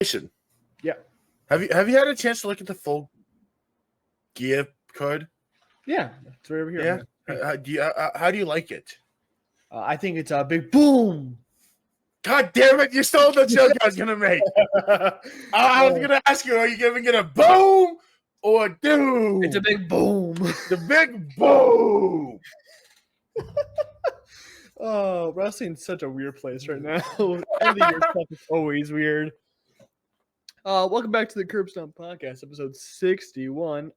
Grayson, Yeah. have you had a chance to look at the full gear card? Yeah. It's right over here. Yeah. How do you like it? I think it's a big boom. God damn it! You stole the joke I was gonna make. I was gonna ask you: are you giving it a boom or a doom? It's a big boom. The big boom. Oh, wrestling's such a weird place right now. End of the year stuff is always weird. Welcome back to the Curb Stomp Podcast, episode 61.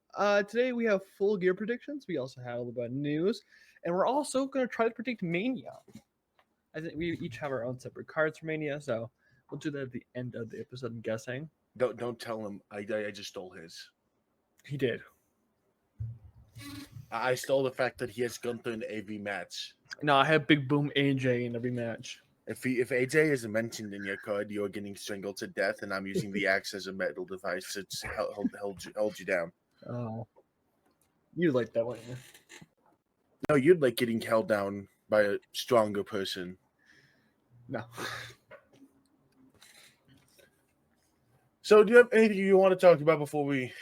Today we have full gear predictions. We also have a little bit of news, and we're also going to try to predict Mania. I think we each have our own separate cards for Mania, so we'll do that at the end of the episode. I'm guessing. Don't tell him. I just stole his. He did. I stole the fact that he has Gunther in AV match. No, I have Big Boom AJ in every match. If AJ isn't mentioned in your card, you're getting strangled to death, and I'm using the axe as a metal device to hold you down. Oh, you like that one? No, you'd like getting held down by a stronger person. No. So, do you have anything you want to talk about before we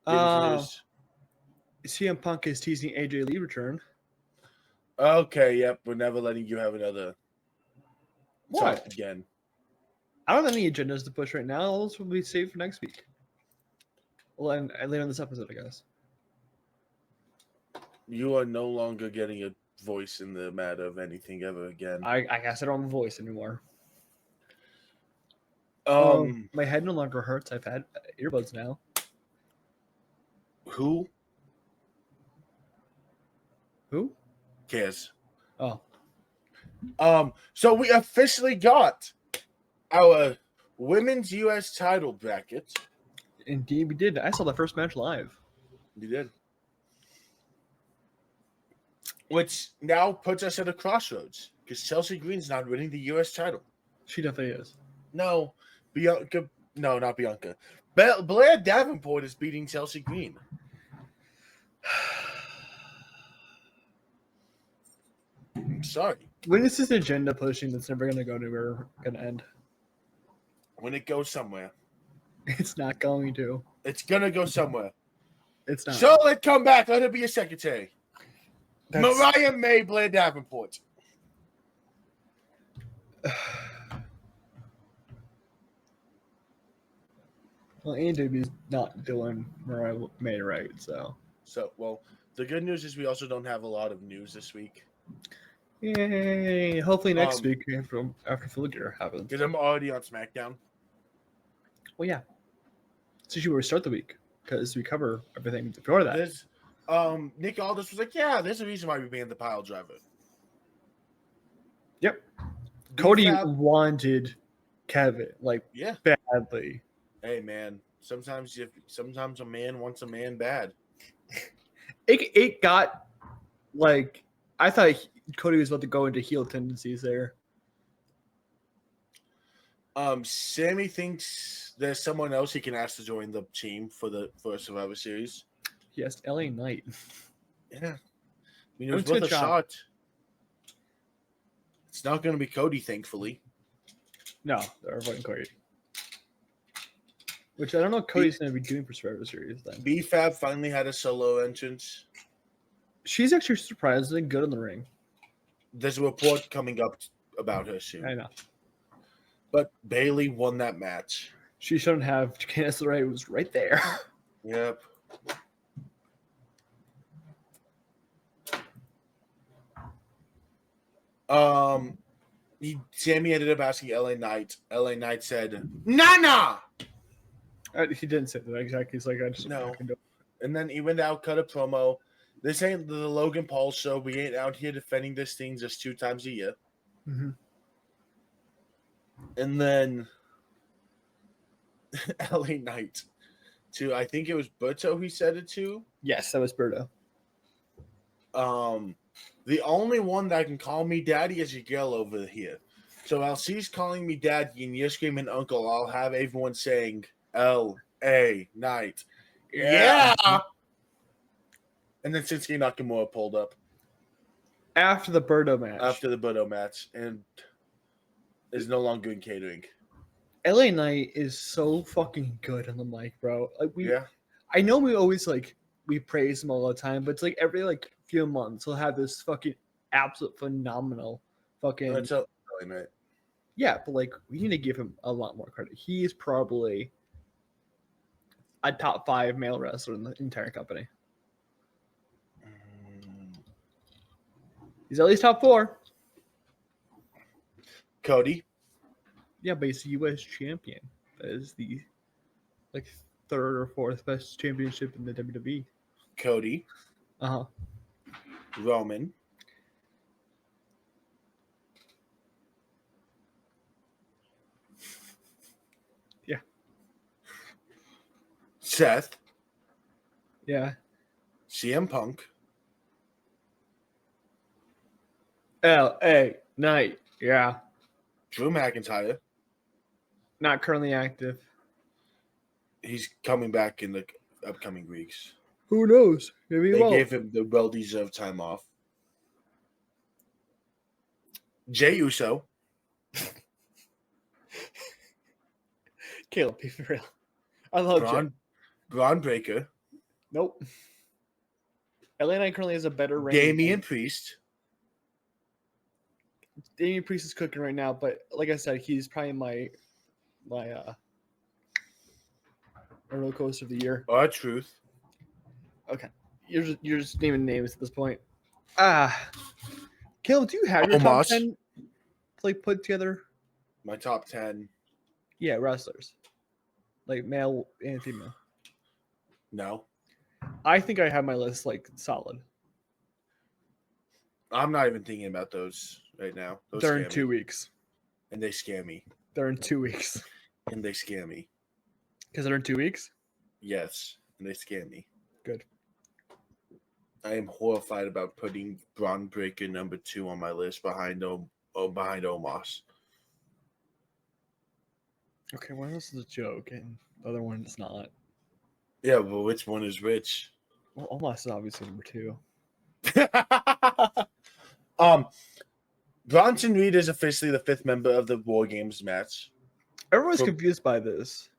get into this? CM Punk is teasing AJ Lee return. Okay, yep. We're never letting you have another What? talk again. I don't have any agendas to push right now. All those will be saved for next week. Well, and later in this episode, I guess. You are no longer getting a voice in the matter of anything ever again. I guess I don't have a voice anymore. My head no longer hurts. I've had earbuds now. Who cares? Oh. So we officially got our women's U.S. title bracket. Indeed, we did. I saw the first match live. You did. Which now puts us at a crossroads because Chelsea Green's not winning the U.S. title. She definitely is. No, Bianca. No, not Bianca. Blair Davenport is beating Chelsea Green. I'm sorry. When is this agenda pushing that's never going to go anywhere going to end? When it goes somewhere. It's not going to. It's going to go somewhere. It's not. Charlotte, come back. Let her be a secretary. Mariah May, Blair Davenport. Well, AEW's not doing Mariah May right, so. Well, the good news is we also don't have a lot of news this week. Yay! Hopefully next week after Full Gear happens. Because I'm already on SmackDown. Well, yeah. It's usually where we start the week because we cover everything before that. Nick Aldis was like, "Yeah, there's a reason why we banned the pile driver." Yep. Cody wanted Kevin badly. Hey man, sometimes a man wants a man bad. It got like I thought Cody was about to go into heel tendencies there. Sammy thinks there's someone else he can ask to join the team for Survivor Series. Yes, LA Knight. Yeah. I mean, it was worth a shot. It's not going to be Cody, thankfully. No, they're avoiding Cody. Which I don't know what Cody's going to be doing for Survivor Series then. B-Fab finally had a solo entrance. She's actually surprisingly good in the ring. There's a report coming up about her soon. I know. But Bayley won that match. She shouldn't have. Candice LeRae was right there. Yep. Sammy ended up asking LA Knight. LA Knight said, "Nah." He didn't say that exactly. He's like, I just no. And then he went out, cut a promo. This ain't the Logan Paul show. We ain't out here defending this thing just 2 times a year. Mm-hmm. And then LA Knight to, I think it was Berto he said it to. Yes, that was Berto. The only one that can call me daddy is your girl over here. So while she's calling me daddy and you're screaming uncle, I'll have everyone saying L.A. Knight. Yeah. And then Shinsuke Nakamura pulled up. After the Berto match. And is no longer in catering. LA Knight is so fucking good on the mic, bro. Like Yeah. I know we always we praise him all the time, but it's like every few months he'll have this fucking absolute phenomenal fucking That's LA Knight. yeah, but we need to give him a lot more credit. He is probably a top 5 male wrestler in the entire company. He's at least top 4. Cody. Yeah, but he's U.S. champion. That is the 3rd or 4th best championship in the WWE. Cody. Roman. Yeah. Seth. Yeah. CM Punk. LA Knight. Yeah. Drew McIntyre. Not currently active. He's coming back in the upcoming weeks. Who knows? Maybe They gave him the well-deserved time off. Jey Uso. Kaleb, be for real. I love Jey. Braun Breaker. Nope. LA Knight currently has a better range. Damian Priest. Damian Priest is cooking right now, but like I said, he's probably my roller coaster of the year. R-Truth. Okay, you're just naming names at this point. Kaleb, do you have your Omos. top 10 put together? My top 10. Yeah, wrestlers, male and female. No. I think I have my list solid. I'm not even thinking about those right now. Those They're in scare 2 me. weeks. And they scare me. They're in 2 weeks. And they scare me. Because they're in 2 weeks? Yes. And they scare me. Good. I am horrified about putting Braun Breaker number 2 on my list behind Omos. Okay, one of those is a joke, and the other one is not. Yeah, but which one is which? Well, Omos is obviously number 2. Bronson Reed is officially the 5th member of the War Games match. Everyone's confused by this.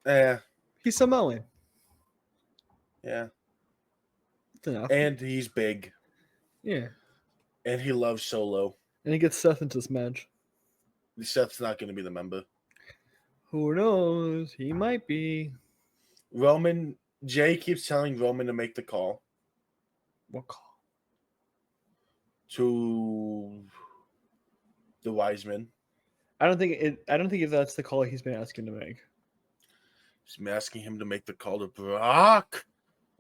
Yeah. He's Samoan. Yeah. That's enough. And he's big. Yeah. And he loves Solo. And he gets Seth into this match. Seth's not going to be the member. Who knows? He might be. Jay keeps telling Roman to make the call. What call? To the Wiseman. I don't think if that's the call he's been asking to make. He's asking him to make the call to Brock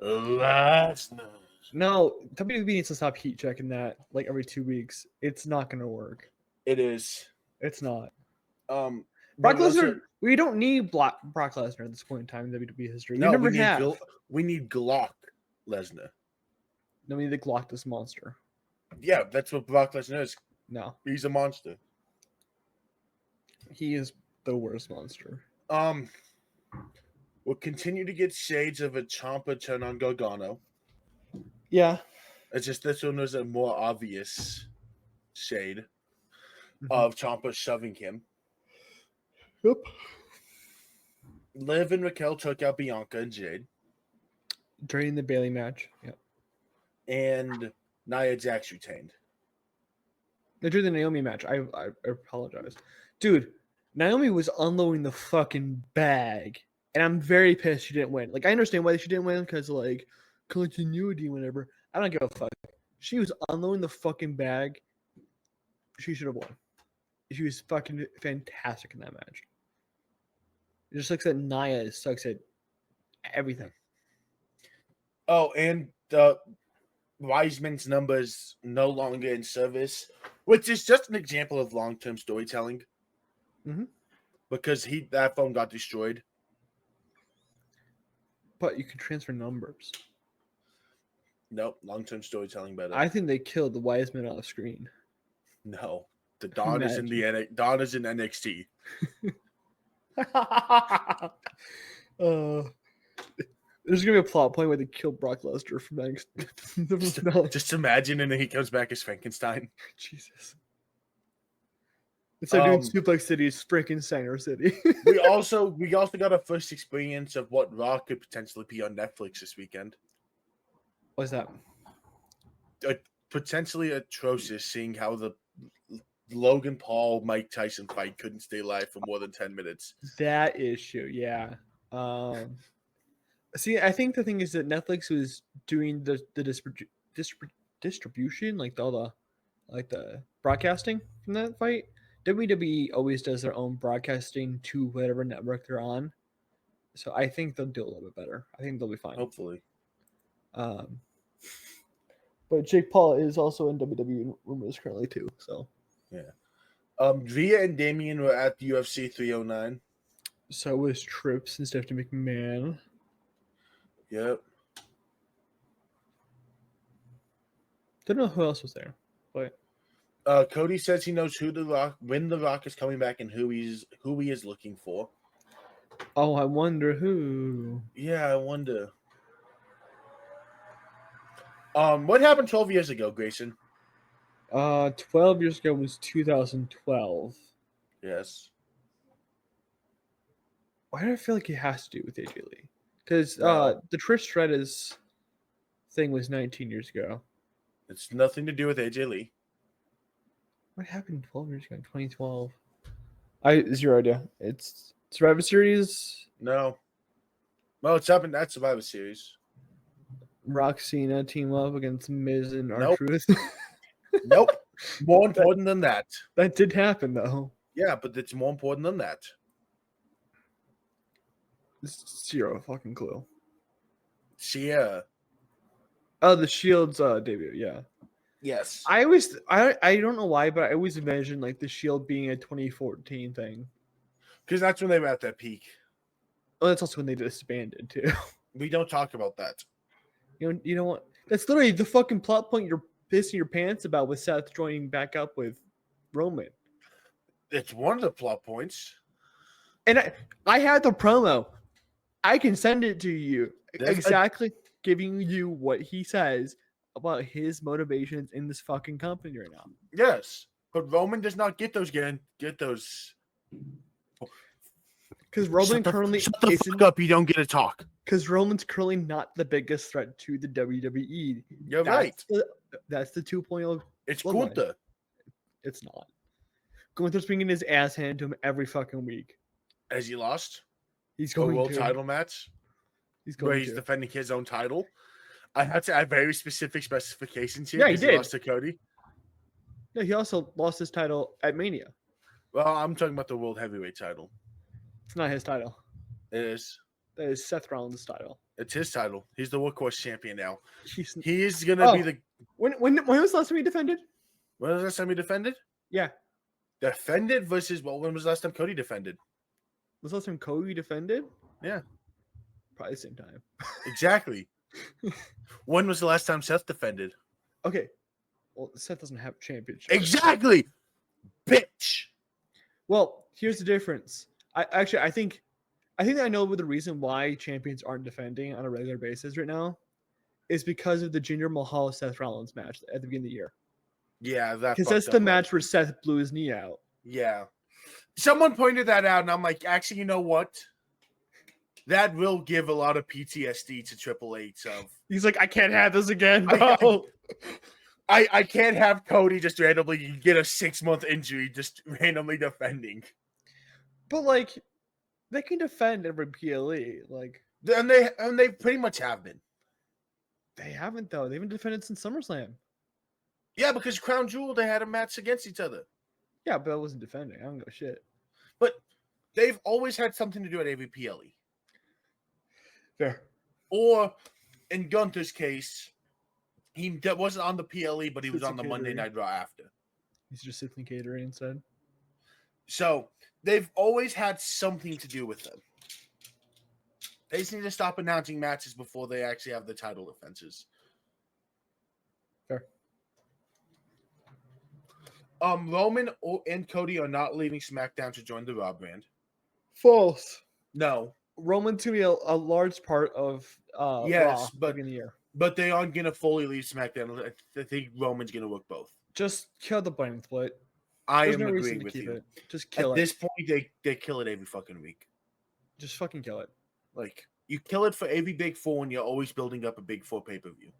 Lesnar. No, WWE needs to stop heat checking that every 2 weeks. It's not going to work. It is. It's not. Brock Lesnar. We don't need Brock Lesnar at this point in time in WWE history. No, we need Glock Lesnar. No, we need the Glockus monster. Yeah, that's what Brock Lesnar is. No, he's a monster. He is the worst monster. We'll continue to get shades of a Ciampa turn on Gargano. Yeah. It's just this one was a more obvious shade of Ciampa shoving him. Yep. Liv and Raquel took out Bianca and Jade. During the Bayley match. Yep. And Nia Jax retained. During the Naomi match. I apologize. Dude, Naomi was unloading the fucking bag. And I'm very pissed she didn't win. I understand why she didn't win because, continuity, whatever. I don't give a fuck. She was unloading the fucking bag. She should have won. She was fucking fantastic in that match. It just looks at Nia sucks at everything. Oh, and Wiseman's numbers no longer in service, which is just an example of long-term storytelling. Mm-hmm. Because that phone got destroyed. But you can transfer numbers. Nope, long-term storytelling better. I think they killed the Wiseman off screen. No, the Dawn is in NXT. There's gonna be a plot point where they kill Brock Lesnar from NXT. Just imagine, and then he comes back as Frankenstein. Jesus. Instead of doing Suplex City, it's freaking Center City. we also got a first experience of what Raw could potentially be on Netflix this weekend. What's that? Potentially atrocious, seeing how the Logan Paul Mike Tyson fight couldn't stay live for more than 10 minutes. That issue, yeah. See, I think the thing is that Netflix was doing the distribution, like all the broadcasting from that fight. WWE always does their own broadcasting to whatever network they're on, so I think they'll do a little bit better. I think they'll be fine. Hopefully. But Jake Paul is also in WWE rumors currently too. So yeah. Rhea and Damian were at the UFC 309. So was Trips and Stephanie McMahon. Yep. Don't know who else was there, but Cody says he knows when The Rock is coming back, and who he is looking for. Oh, I wonder who. Yeah, I wonder. What happened 12 years ago, Grayson? 12 years ago was 2012. Yes. Why do I feel like it has to do with AJ Lee? Because the Trish Stratus thing was 19 years ago. It's nothing to do with AJ Lee. What happened 12 years ago? 2012. Zero idea. It's Survivor Series. No. Well, it's happened at Survivor Series. Rock Cena team up against Miz and R-Truth. Nope. More important than that. That did happen though. Yeah, but it's more important than that. Zero fucking clue. Yeah. Oh, the Shield's debut. Yeah. Yes. I don't know why, but I always imagine like the Shield being a 2014 thing. Because that's when they were at their peak. Oh, that's also when they disbanded too. We don't talk about that. You know what? That's literally the fucking plot point you're pissing your pants about with Seth joining back up with Roman. It's one of the plot points. And I had the promo. I can send it to you. Exactly giving you what he says about his motivations in this fucking company right now. Yes. But Roman does not get those. Because Roman currently shut the fuck up. You don't get to talk. Because Roman's currently not the biggest threat to the WWE. You're right. That's the 2.0. It's Gunther. It's not. Gunther's bringing his ass handed to him every fucking week. Has he lost? He's going a world to. title match. He's going where he's defending his own title. I had to add very specific specifications here. Yeah, he did. He lost to Cody. No, he also lost his title at Mania. Well, I'm talking about the world heavyweight title. It's not his title. It is. That is Seth Rollins' title. It's his title. He's the workhorse champion now. He is gonna be the. When was the last time he defended? When was the last time he defended? Yeah. Defended versus when was the last time Cody defended? Was the last time Cody defended? Yeah. Probably the same time. Exactly. When was the last time Seth defended? Okay. Well, Seth doesn't have a championship. Exactly. Bitch. Well, here's the difference. I think I know the reason why champions aren't defending on a regular basis right now is because of the Jinder Mahal Seth Rollins match at the beginning of the year. Yeah, because that's the match where Seth blew his knee out. Yeah. Someone pointed that out, and I'm like, actually, you know what? That will give a lot of PTSD to Triple H. He's like, I can't have this again, bro. I can't have Cody just randomly get a 6-month injury just randomly defending. But like, they can defend every PLE, like, and they pretty much have been. They haven't though. They haven't defended since SummerSlam. Yeah, because Crown Jewel they had a match against each other. Yeah, but I wasn't defending. I don't go shit. But they've always had something to do at every PLE. Fair. Or in Gunther's case, he wasn't on the PLE, but he was on the Monday Night Raw after. He's just sitting catering instead. So they've always had something to do with them. They just need to stop announcing matches before they actually have the title defenses. Fair. Roman and Cody are not leaving SmackDown to join the Raw brand. False. No. Roman's going to be a large part of yes, Raw in the year. But they aren't going to fully leave SmackDown. I think Roman's going to work both. Just kill the brand split. I There's am no reason agreeing to with keep you. it. Just kill At it. this point, they kill it every fucking week. Just fucking kill it. Like, you kill it for every Big Four, and you're always building up a Big Four pay-per-view.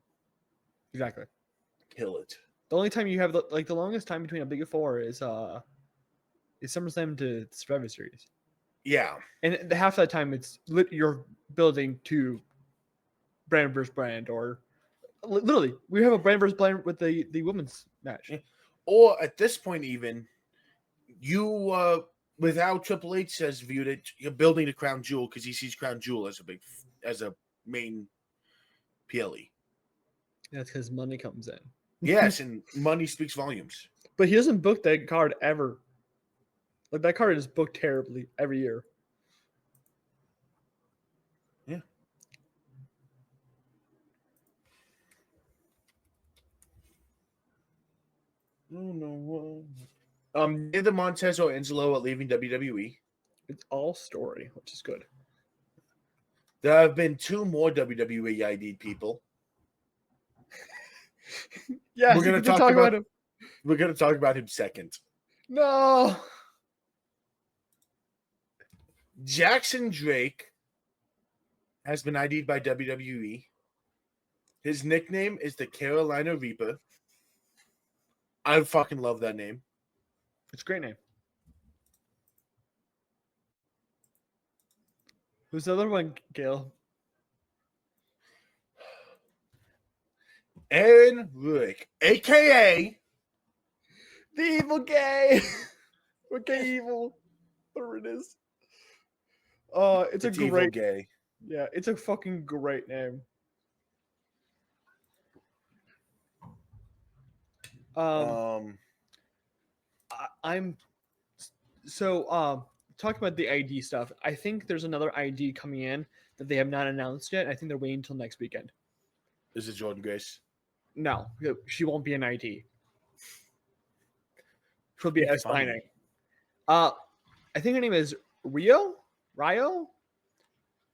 Exactly. Kill it. The only time you have the longest time between a big four is SummerSlam to Survivor Series, Yeah. and half that time you're building to brand versus brand, or literally we have a brand versus brand with the women's match. Yeah. Or at this point, even you with how Triple H has viewed it, you're building the Crown Jewel because he sees Crown Jewel as a main PLE. That's because money comes in. Yes, and money speaks volumes. But he doesn't book that card ever. Like that card is booked terribly every year. Yeah. No. Neither Montez or Angelo are leaving WWE. It's all story, which is good. There have been 2 more WWE ID'd people. Yeah, we're gonna talk about him. We're gonna talk about him second. No. Jackson Drake has been ID'd by WWE. His nickname is the Carolina Reaper. I fucking love that name. It's a great name. Who's the other one, Gail? Aaron Ruick, a.k.a. The Evil Gay. Okay, evil. Whatever it is. It's a Evil great Gay. Yeah, it's a fucking great name. I'm talking about the ID stuff. I think there's another ID coming in that they have not announced yet. I think they're waiting until next weekend. Is it Jordan Grace? No, she won't be an ID. She'll be a signing. I think her name is Rio.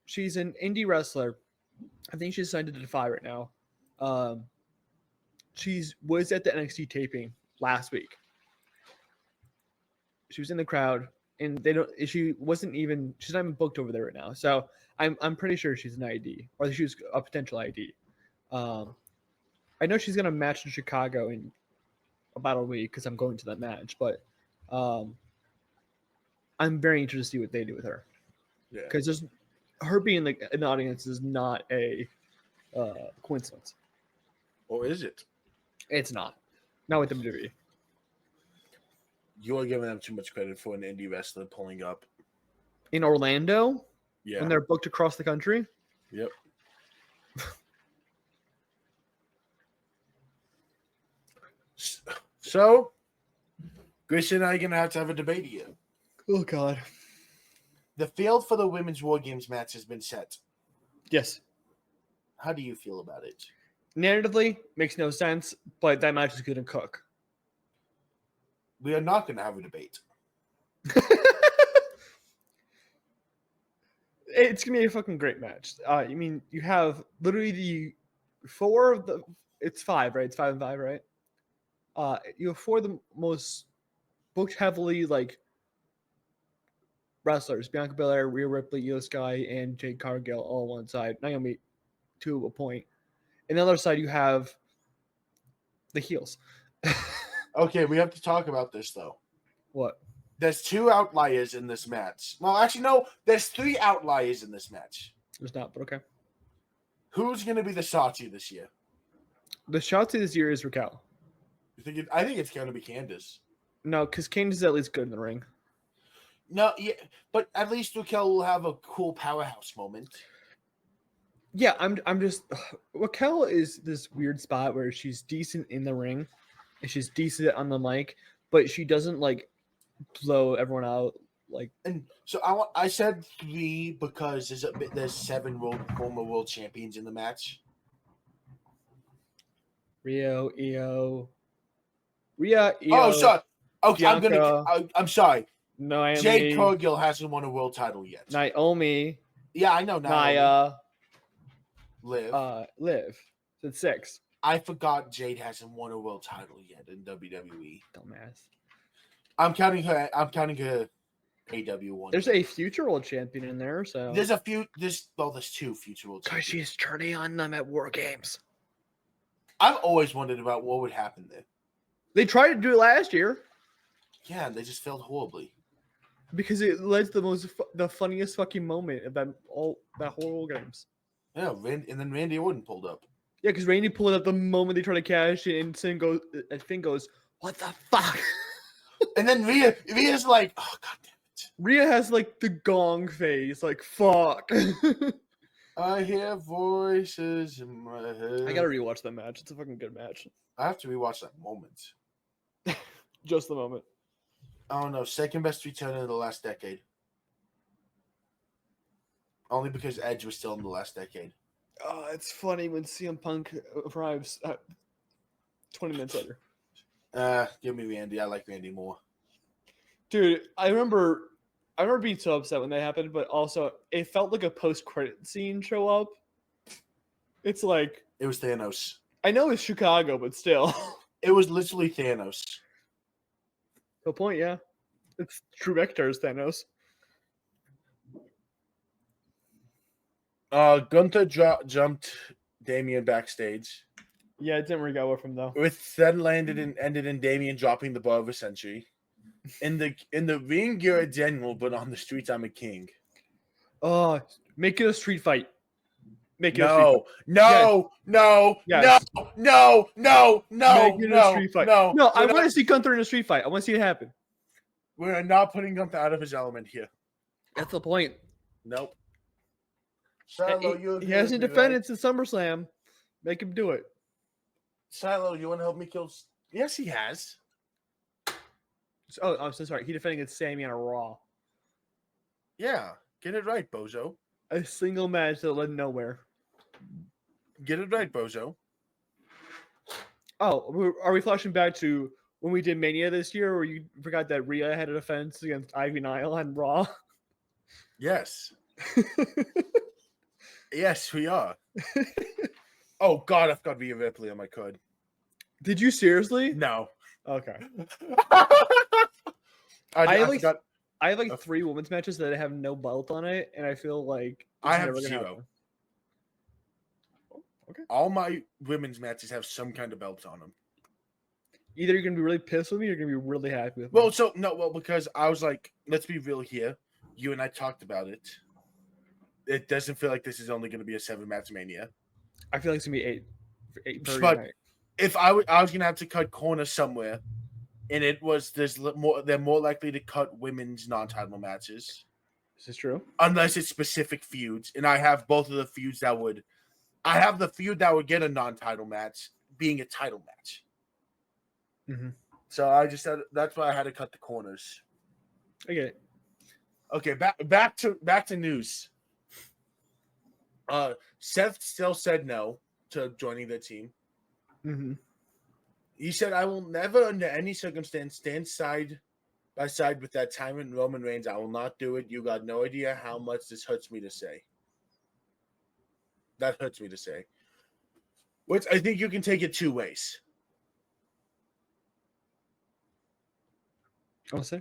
She's an indie wrestler. I think she's signed to Defy right now. She was at the NXT taping last week. She was in the crowd, and she's not even booked over there right now. So I'm pretty sure she's an ID, or she's a potential ID. I know she's gonna match in Chicago in about a week because I'm going to that match, but I'm very interested to see what they do with her. Yeah, because her being like an audience is not a coincidence. Or is it? It's not with WWE. You are giving them too much credit for an indie wrestler pulling up In Orlando, Yeah. when they're booked across the country. Yep. So, Grayson and I are going to have a debate here. Oh, God. The field for the Women's War Games match has been set. Yes. How do you feel about it? Narratively, makes no sense, but that match is going to cook. We are not going to have a debate. It's going to be a fucking great match. I mean, you have literally it's 5, right? It's 5 and 5, right? You have 4 of the most booked heavily, like, wrestlers. Bianca Belair, Rhea Ripley, Io Sky, and Jade Cargill all on one side. Naomi to a point. And the other side, you have the heels. Okay, we have to talk about this, though. What? There's 2 outliers in this match. Well, actually, no. There's 3 outliers in this match. There's not, but okay. Who's going to be the Shotzi this year? The Shotzi this year is Raquel. I think it's going to be Candice. No, because Candice is at least good in the ring. No, yeah, but at least Raquel will have a cool powerhouse moment. Yeah, I'm just Raquel is this weird spot where she's decent in the ring and she's decent on the mic, but she doesn't like blow everyone out like. And so I said 3 because there's 7 former world champions in the match. Rio. Oh, sorry. Okay, Bianca, I'm sorry. Naomi, Jade Cargill hasn't won a world title yet. Naomi. Yeah, I know. Nia. Liv. So it's 6. I forgot Jade hasn't won a world title yet in WWE. Dumbass. I'm counting her AW one. There's a future world champion in there, so There's two future world because champions. she's turning on them at War Games. I've always wondered about what would happen there. They tried to do it last year Yeah, they just failed horribly. because it led to the funniest fucking moment of that whole War Games. Yeah, and then Randy Orton pulled up. Yeah, because Randy pulled it up the moment they try to cash it, and Finn goes, "What the fuck?" And then Rhea's like, "Oh god damn it!" Rhea has like the gong face, like fuck. I hear voices in my head. I gotta rewatch that match. It's a fucking good match. I have to rewatch that moment. Just the moment. Oh no, second best return in the last decade. Only because Edge was still in the last decade. Oh, it's funny when CM Punk arrives 20 minutes later. Give me Randy. I like Randy more. Dude, I remember being so upset when that happened, but also it felt like a post-credit scene show up. It's like It was Thanos. I know it's Chicago, but still. It was literally Thanos. The point, yeah. It's True Vector's Thanos. Gunther jumped Damien backstage. Yeah, it didn't work out well for him though. With then ended in Damien dropping the bar of a century. In the ring, you're a general, but on the streets, I'm a king. Oh, make it a street fight. Make it No, no, Yes. no. Make it a street fight. No, I We're want to see Gunther in a street fight. I want to see it happen. We're not putting Gunther out of his element here. That's the point. Nope. He hasn't defended since SummerSlam. Make him do it. Silo, you want to help me kill? Yes, he has. Oh, I'm so sorry. He defended against Sammy on a Raw. Yeah, get it right, Bozo. A single match that led nowhere. Get it right, Bozo. Oh, are we flashing back to when we did Mania this year, where you forgot that Rhea had a defense against Ivy Nile on Raw? Yes. Yes, we are. Oh God, I've got Rhea Ripley on my card. Did you seriously? No. Okay. I have like 3 women's matches that have no belt on it, and I feel like I have never gonna 0. happen. Okay. All my women's matches have some kind of belts on them. Either you're gonna be really pissed with me, or you're gonna be really happy with me. Well, because I was like, let's be real here. You and I talked about it. It doesn't feel like this is only going to be a 7-match Mania. I feel like it's gonna be 8 per But night. if I was going to have to cut corners somewhere, and they're more likely to cut women's non-title matches. This is true. Unless it's specific feuds, and I have both of the feuds that would. I have the feud that would get a non-title match being a title match. Mm-hmm. So I just said that's why I had to cut the corners. Okay. Okay, back to news. Seth still said no to joining the team. Mm-hmm. He said, "I will never, under any circumstance, stand side by side with that tyrant Roman Reigns. I will not do it. You got no idea how much this hurts me to say. That hurts me to say. Which I think you can take it 2 ways. I'll say.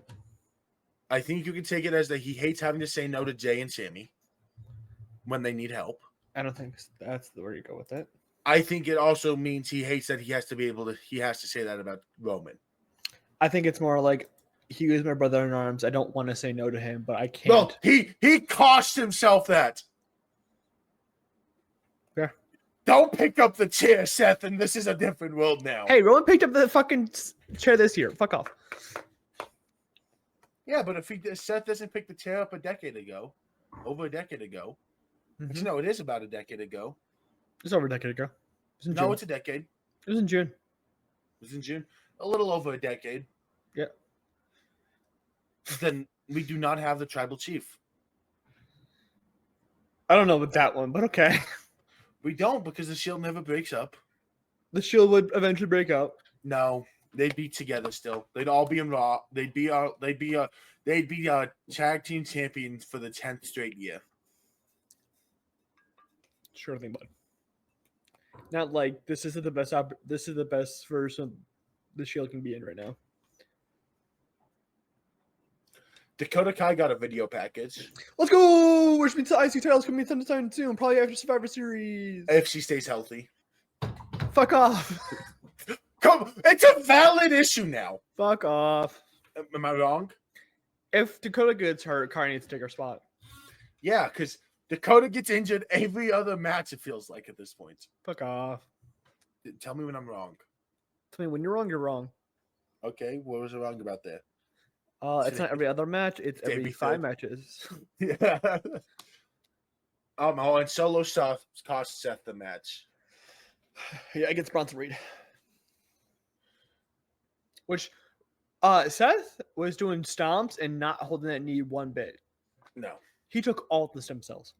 I think you can take it as that he hates having to say no to Jay and Sammy when they need help. I don't think that's the where you go with that. I think it also means he hates that he has to say that about Roman. I think it's more like he was my brother in arms. I don't want to say no to him, but I can't. Well, he cost himself that. Yeah. Don't pick up the chair, Seth, and this is a different world now. Hey, Roman picked up the fucking chair this year. Fuck off. Yeah, but if Seth doesn't pick the chair up over a decade ago, Mm-hmm. no, it is about a decade ago. It's over a decade ago. No, it's a decade. It was in June. It was in June. A little over a decade. Yeah. Then we do not have the tribal chief. I don't know about that one, but okay. We don't because the Shield never breaks up. The Shield would eventually break up. No, they'd be together still. They'd all be in Raw. They'd be tag team champions for the 10th straight year. Sure thing, bud. Not like this isn't the best. This is the best version the Shield can be in right now. Dakota Kai got a video package. Let's go! Which means the IC titles coming sometime soon, probably after Survivor Series. If she stays healthy. Fuck off. Come, it's a valid issue now. Fuck off. Am I wrong? If Dakota gets hurt, Kai needs to take her spot. Yeah, because Dakota gets injured every other match, it feels like at this point. Fuck off. Tell me when I'm wrong. Tell me when you're wrong, you're wrong. Okay, what was wrong about that? It's not every other match, it's every 5 matches. Yeah. And Solo stuff cost Seth the match. Yeah, against Bronson Reed. Which Seth was doing stomps and not holding that knee one bit. No. He took all the stem cells.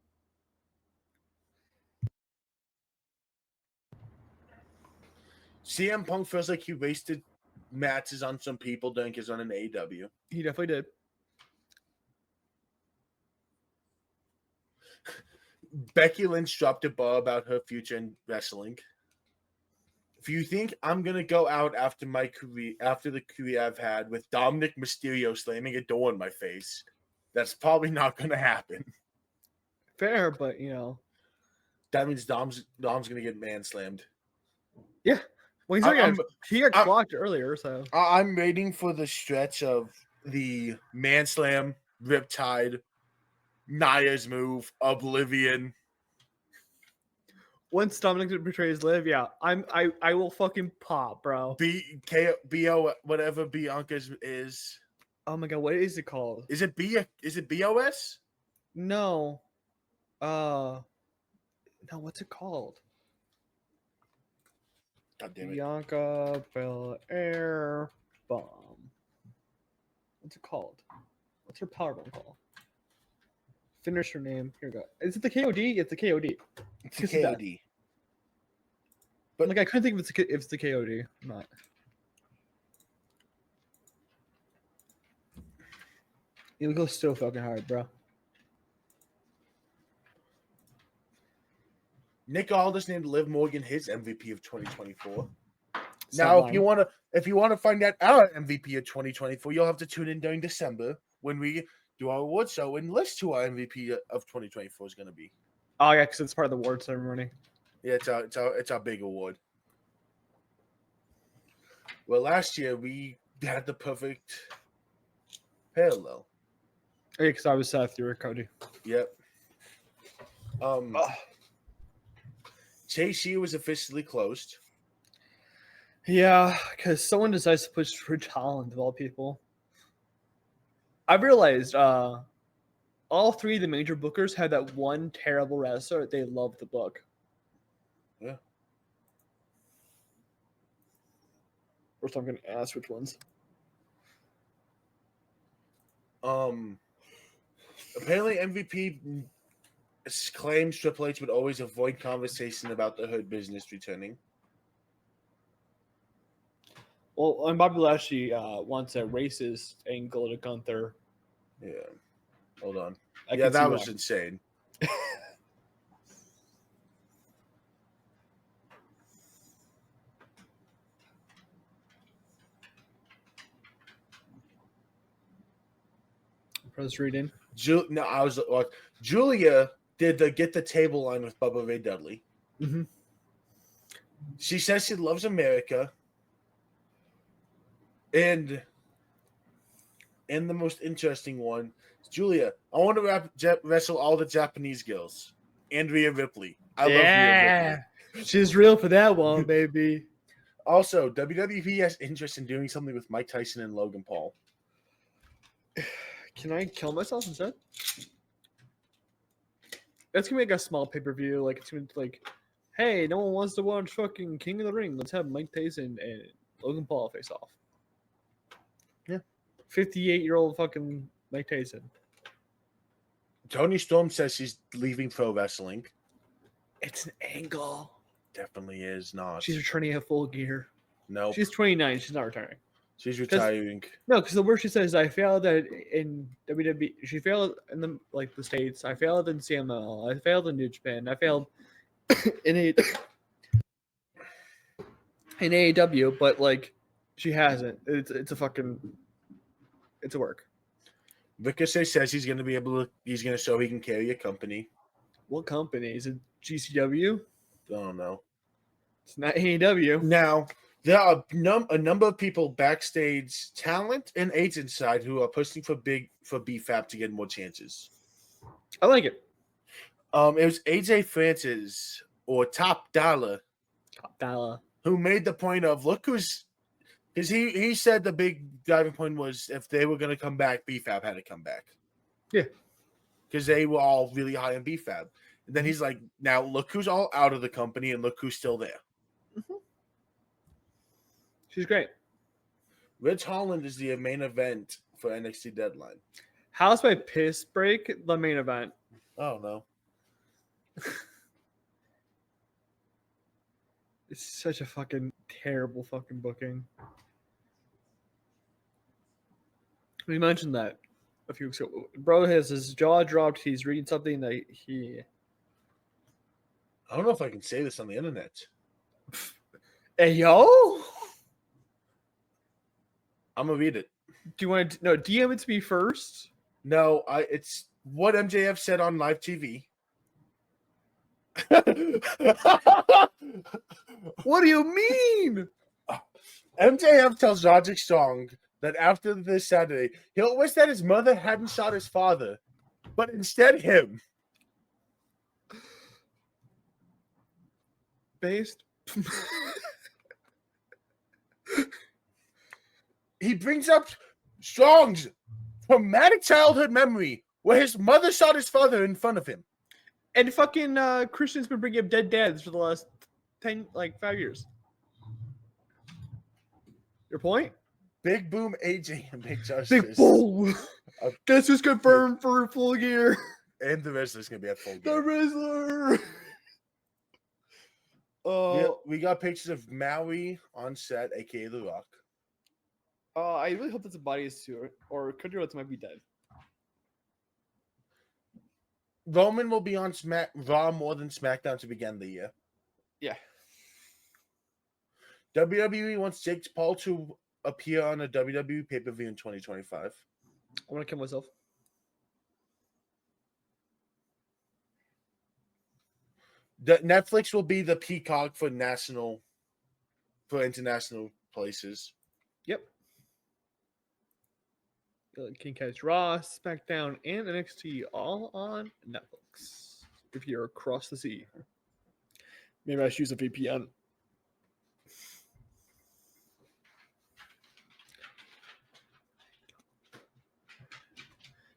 CM Punk feels like he wasted matches on some people during his run in AEW. He definitely did. Becky Lynch dropped a ball about her future in wrestling. If you think I'm gonna go out after my career, after the career I've had with Dominic Mysterio slamming a door in my face, that's probably not gonna happen. Fair, but you know. That means Dom's gonna get man slammed. Yeah. Well, he got clocked earlier, so I'm waiting for the stretch of the man slam, Riptide, Naya's move, Oblivion. Once Dominic betrays Liv, yeah, I will fucking pop, bro. BO whatever Bianca's is. Oh my god, what is it called? Is it BOS? No. No, what's it called? God damn it. Bianca Belair Bomb. What's it called? What's her power bomb called? Finish her name. Here we go. Is it the KOD? It's the KOD. It's the KOD. But like I couldn't think if it's the KOD. I'm not. It goes so fucking hard, bro. Nick Aldis named Liv Morgan his MVP of 2024. Now, if you want to find out our MVP of 2024, you'll have to tune in during December when we do our award show and list who our MVP of 2024 is going to be. Oh yeah, because it's part of the award ceremony. Yeah, it's our big award. Well, last year we had the perfect parallel. Yeah, because I was Seth, you were Cody. Yep. Chase U was officially closed. Yeah, because someone decides to push Ridge Holland of all people. I realized all 3 of the major bookers had that one terrible wrestler they love the book. Yeah. First, I'm going to ask which ones. Apparently MVP claims Triple H would always avoid conversation about the Hood business returning. Well, and Bobby Lashley wants a racist angle to Gunther. Yeah. Hold on. I Yeah, that was insane. Press reading. Julia did the get the table line with Bubba Ray Dudley. Mm-hmm. She says she loves America. And the most interesting one, Julia, I want to wrestle all the Japanese girls. Andrea Ripley. I love Rhea Ripley. She's real for that one, baby. Also, WWE has interest in doing something with Mike Tyson and Logan Paul. Can I kill myself instead? That's gonna make a small pay-per-view. Like it's gonna be like, hey, no one wants to watch fucking King of the Ring. Let's have Mike Tyson and Logan Paul face off. Yeah. 58-year-old fucking Mike Tyson. Tony Storm says she's leaving pro wrestling. It's an angle. Definitely is not. She's returning at full gear. No. She's 29. She's not retiring. She's retiring. No, because the word she says, I failed in WWE. She failed in the States. I failed in CML. I failed in New Japan. I failed in AEW, but like she hasn't. It's a work. Ricochet says he's going to be able to. He's going to show he can carry a company. What company? Is it GCW? I don't know. It's not AEW. Now there are a number of people backstage, talent and agent side, who are pushing for BFAP to get more chances. I like it. It was AJ Francis or Top Dollar who made the point of look who's because he said the big driving point was if they were going to come back, BFAB had to come back. Yeah, because they were all really high on BFAB. And then he's like, now look who's all out of the company and look who's still there. Mm-hmm. She's great. Rich Holland is the main event for NXT Deadline. How's my piss break the main event? Oh no. It's such a fucking terrible fucking booking. We mentioned that a few weeks ago. Bro has his jaw dropped. He's reading something that he... I don't know if I can say this on the internet. Hey, yo! I'm going to read it. Do you want to... No, DM it to me first? No, it's what MJF said on live TV. What do you mean? MJF tells Roderick Strong that after this Saturday, he'll wish that his mother hadn't shot his father, but instead him. Based? He brings up Strong's traumatic childhood memory where his mother shot his father in front of him. And fucking Christian's been bringing up dead dads for the last 5 years. Your point? Big Boom AJ and Big Justice. Big Boom! Guess who's confirmed for Full Gear? And the wrestler's going to be at Full The Gear. Rizzler! We got pictures of Maui on set, a.k.a. The Rock. I really hope that's a body suit, or Cody Rhodes might be dead. Roman will be on Raw more than SmackDown to begin the year. Yeah. WWE wants Jake Paul to appear on a WWE pay-per-view in 2025. I want to kill myself. Netflix will be the peacock for international places. Yep. King Catch Raw, SmackDown, and NXT all on Netflix. If you're across the sea, maybe I should use a VPN.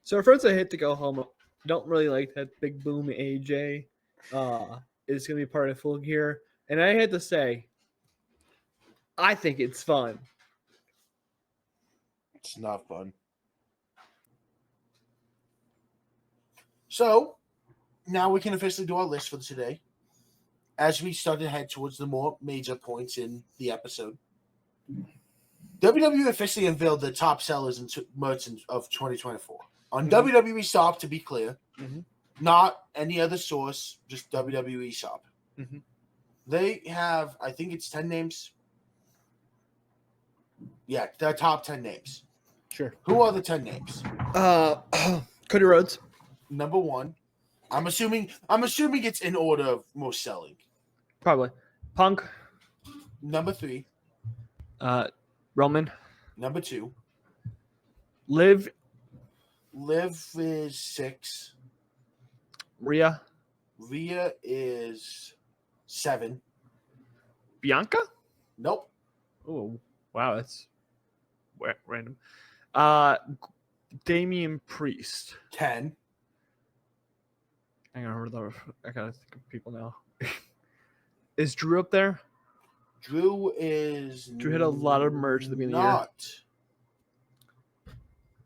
So our friends that hit to go home don't really like that Big Boom AJ is going to be part of Full Gear. And I had to say, I think it's fun. It's not fun. So, now we can officially do our list for today. As we start to head towards the more major points in the episode. WWE officially unveiled the top sellers and merchants of 2024. On WWE Shop, to be clear. Mm-hmm. Not any other source, just WWE Shop. Mm-hmm. They have, I think it's 10 names. Yeah, the top 10 names. Sure. Who are the 10 names? Cody Rhodes. Number 1. I'm assuming it's in order of most selling. Probably. Punk. Number 3. Roman. Number 2. Liv is 6. Rhea is 7. Bianca? Nope. Oh, wow, that's random. Damian Priest. 10. Hang on, I gotta think of people now. Is Drew up there? Drew had a lot of merch at the beginning of the year. Not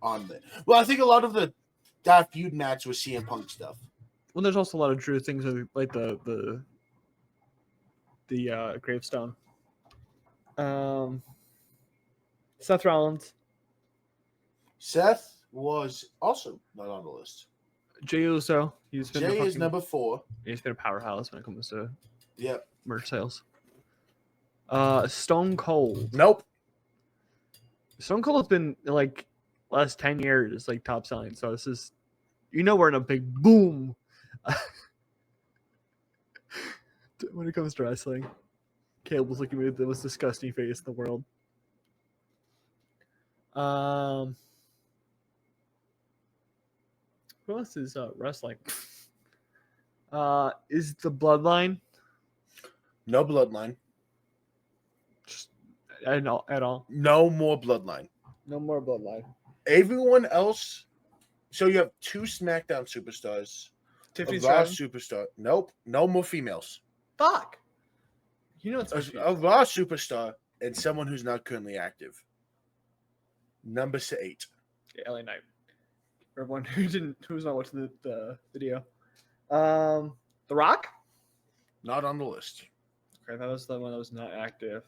on there. Well, I think a lot of that feud match was CM Punk stuff. Well, there's also a lot of Drew things like the gravestone. Seth Rollins. Seth was also not on the list. Jey Uso. Jay is number 4. He's been a powerhouse when it comes to merch sales. Stone Cold. Nope. Stone Cold has been like last 10 years, like top selling. So this is, we're in a big boom when it comes to wrestling. Caleb was looking at the most disgusting face in the world. Who else is wrestling? Is the Bloodline? No Bloodline. Just at all. No more Bloodline. No more Bloodline. Everyone else. So you have 2 SmackDown superstars. Tiffany A Raw Stratton? superstar. Nope. No more females. Fuck. It's A Raw superstar and someone who's not currently active. Number 8. Yeah, LA Knight. For everyone who's not watching the video. The Rock? Not on the list. Okay, that was the one that was not active.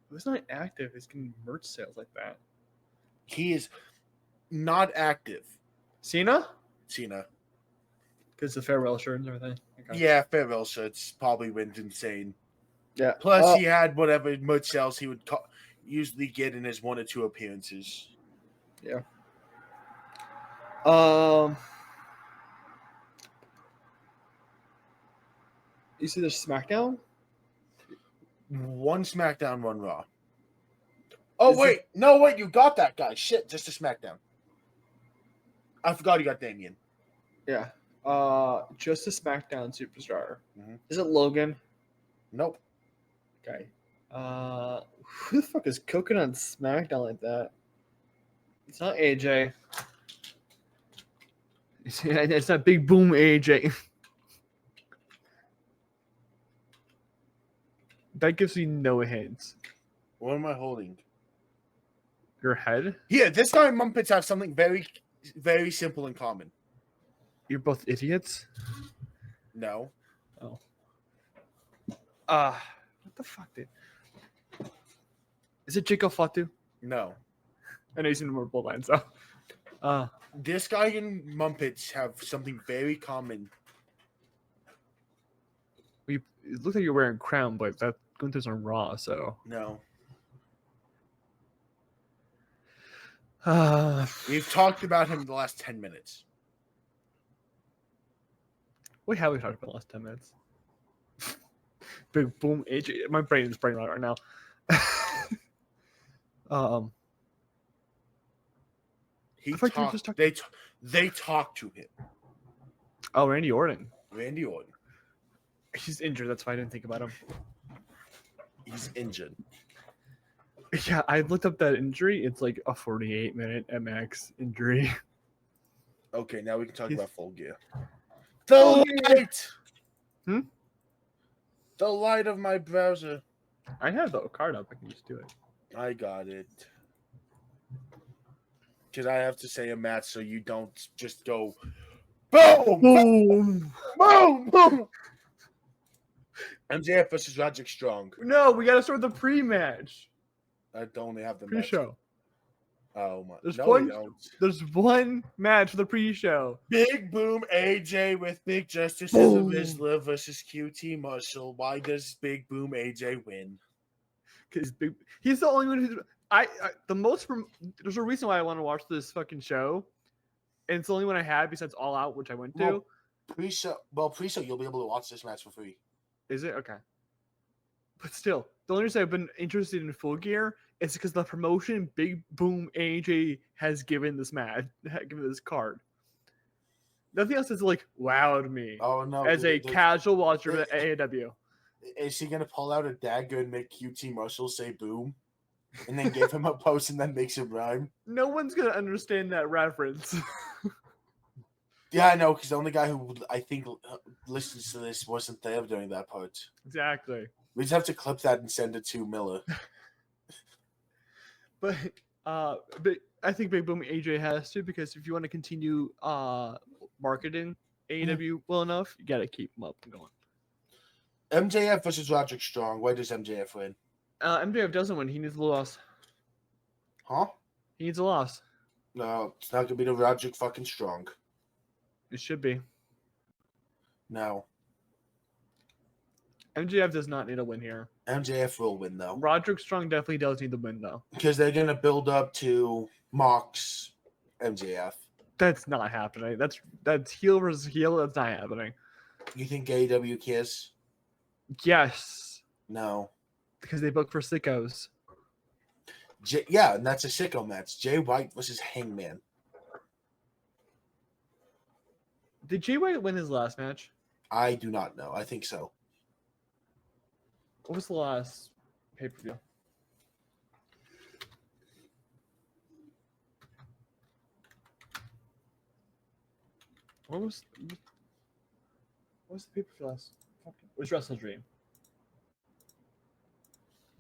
It was not active. He's getting merch sales like that. He is not active. Cena? Cena. Because the farewell shirt and everything. Okay. Yeah, farewell shirts probably went insane. Yeah. Plus, he had whatever merch sales he would usually get in his 1 or 2 appearances. Yeah. You see the SmackDown? 1 SmackDown, 1 Raw. Oh, wait. No, wait. You got that guy. Shit, just a SmackDown. I forgot you got Damien. Yeah. Just a SmackDown superstar. Mm-hmm. Is it Logan? Nope. Okay. Who the fuck is cooking on SmackDown like that? It's not AJ. It's not Big Boom AJ. That gives me no hints. What am I holding? Your head? Yeah, this guy and Muppets have something very, very simple in common. You're both idiots? No. Oh. What the fuck, dude? Is it Jacob Fatu? No. I know he's in more Bloodline, so. This guy and Muppets have something very common. It looks like you're wearing crown, but that Gunther's on Raw, so. No. Uh, We've talked about him in the last 10 minutes. What have we talked about the last 10 minutes? Big Boom AJ. My brain is brain out right now. He I thought you were talked, just talking- they talked to him. Oh, Randy Orton. Randy Orton. He's injured. That's why I didn't think about him. He's injured. Yeah, I looked up that injury. It's like a 48-minute MX injury. Okay, now we can talk about Full Gear. Full The light! Hmm? The light of my browser. I have the card up. I can just do it. I got it. Because I have to say a match so you don't just go boom! Boom! Boom! Boom! MJF versus Roderick Strong. No, we got to start the pre-match. I don't only have the Pre-show. match. Oh my! There's no, one. we don't. There's one match for the pre-show. Big Boom AJ with Big Justice Boom. Rizla versus QT Marshall. Why does Big Boom AJ win? Because he's the only one who's there's a reason why I want to watch this fucking show, and it's the only one I had besides All Out, which I went to. Pre-show, you'll be able to watch this match for free. Is it okay? But still, the only reason I've been interested in Full Gear is because the promotion Big Boom AJ has given this match, given this card. Nothing else has like wowed me. Oh no! As a casual watcher of AEW. Is he gonna pull out a dagger and make QT Marshall say "boom," and then give him a post and then makes it rhyme? No one's gonna understand that reference. Yeah, I know, because the only guy who I think listens to this wasn't there during that part. Exactly. We just have to clip that and send it to Miller. But I think Big Boom AJ has to, because if you want to continue marketing AEW well enough, you got to keep them up and going. MJF versus Roderick Strong. Why does MJF win? MJF doesn't win. He needs a loss. Huh? He needs a loss. No, it's not gonna be the Roderick fucking Strong. It should be. No. MJF does not need a win here. MJF will win though. Roderick Strong definitely does need the win though. Because they're gonna build up to Mox, MJF. That's not happening. That's heel versus heel. That's not happening. You think AEW Kiss? Yes, No. because they book for sickos. Yeah, and that's a sicko match. Jay White versus Hangman. Did Jay White win his last match? I do not know. I think so. What was the last pay-per-view? What was the pay-per-view last? It was Wrestle Dream.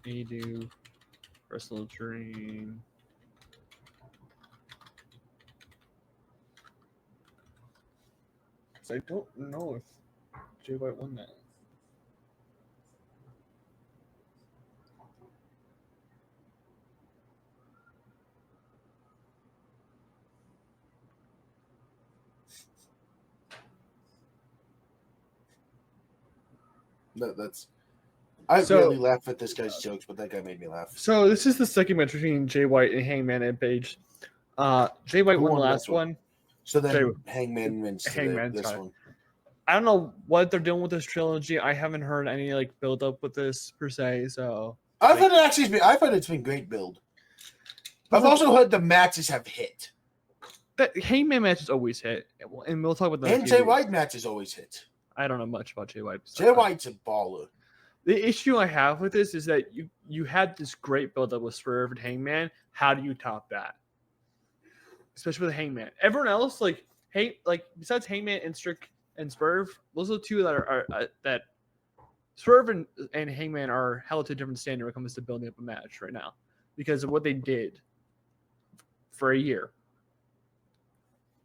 Do Wrestle Dream. I don't know if Jay White won that. No, that's. I really laugh at this guy's jokes, but that guy made me laugh. So this is the second match between Jay White and Hangman and Page. Jay White won the last one. So then Hangman wins this one. I don't know what they're doing with this trilogy. I haven't heard any build up with this per se. So I've heard it's been great build. I've also heard the matches have hit. That Hangman matches always hit, and we'll talk about that. And Jay White matches always hit. I don't know much about Jay White. Jay White's a baller. The issue I have with this is that you had this great build up with Swerve and Hangman. How do you top that? Especially with Hangman. Everyone else, besides Hangman and Strick and Swerve, those are the two that are that Swerve and Hangman are held to a different standard when it comes to building up a match right now because of what they did for a year.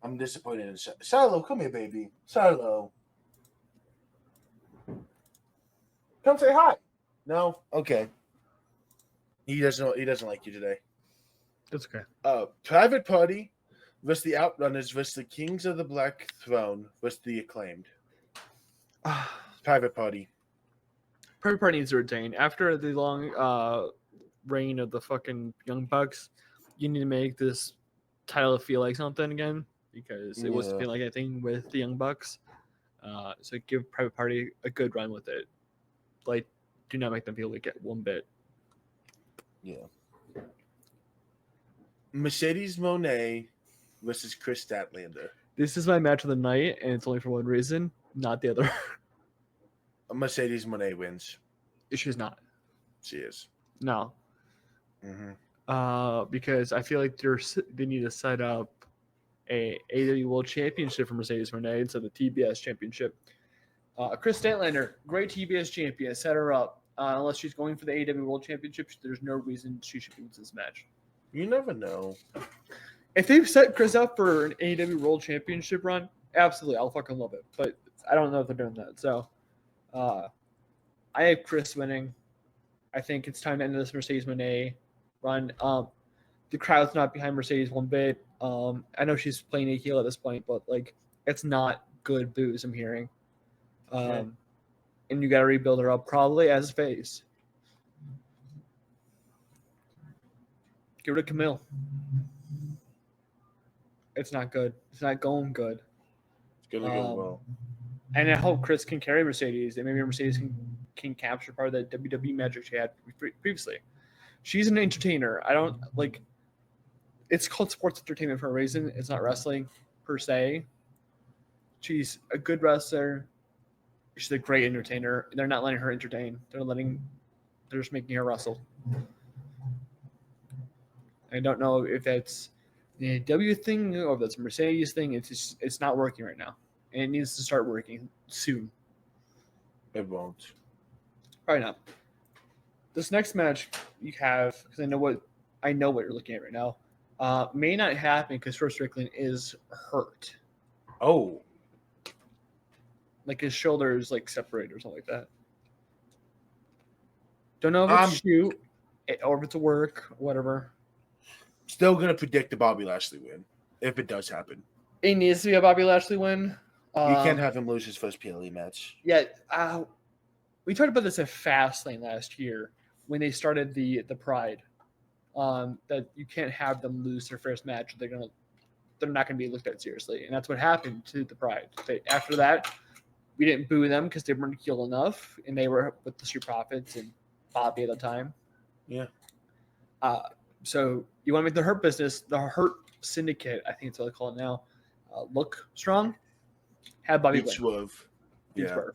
I'm disappointed in Silo. Come here, baby. Silo. Come say hi. No? Okay. He doesn't like you today. That's okay. Private Party versus the Outrunners versus the Kings of the Black Throne versus the Acclaimed. Private Party. Private Party needs to retain. After the long reign of the fucking Young Bucks, you need to make this title feel like something again because it wasn't feeling like anything with the Young Bucks. So give Private Party a good run with it. Do not make them feel like it one bit. Yeah. Mercedes Moné versus Chris Statlander. This is my match of the night, and it's only for one reason, not the other. Mercedes Moné wins. She's not. She is. No. Mm-hmm. Because I feel like they need to set up a AEW World Championship for Mercedes Moné instead of the TBS Championship. Chris Statlander, great TBS champion, set her up. Unless she's going for the AEW World Championship, there's no reason she should lose this match. You never know. If they've set Chris up for an AEW World Championship run, absolutely, I'll fucking love it. But I don't know if they're doing that. So I have Chris winning. I think it's time to end this Mercedes Moné run. The crowd's not behind Mercedes one bit. I know she's playing a heel at this point, but it's not good booze I'm hearing. And you got to rebuild her up probably as a face. Get rid of Camille. It's not good. It's not going good. It's going to go well. And I hope Chris can carry Mercedes. And maybe Mercedes can capture part of that WWE magic she had previously. She's an entertainer. I don't it's called sports entertainment for a reason. It's not wrestling per se. She's a good wrestler. She's a great entertainer. They're not letting her entertain. They're just making her wrestle. I don't know if that's the W thing or if that's a Mercedes thing. It's not working right now. And it needs to start working soon. It won't. Probably not. This next match you have, because I know what you're looking at right now, may not happen because First Strickland is hurt. Oh. His shoulders separated or something like that. Don't know if it's shoot or if it's a work, whatever. Still gonna predict a Bobby Lashley win if it does happen. It needs to be a Bobby Lashley win. You can't have him lose his first PLE match. Yeah, we talked about this at Fastlane last year when they started the Pride that you can't have them lose their first match. They're not gonna be looked at seriously, and that's what happened to the Pride. After that, we didn't boo them because they weren't heel enough, and they were with the Street Profits and Bobby at the time. Yeah. So you want to make the Hurt Business, the Hurt Syndicate, I think it's what they call it now, look strong. Have Bobby Beat win. Swerve. Beat Yeah. Swerve.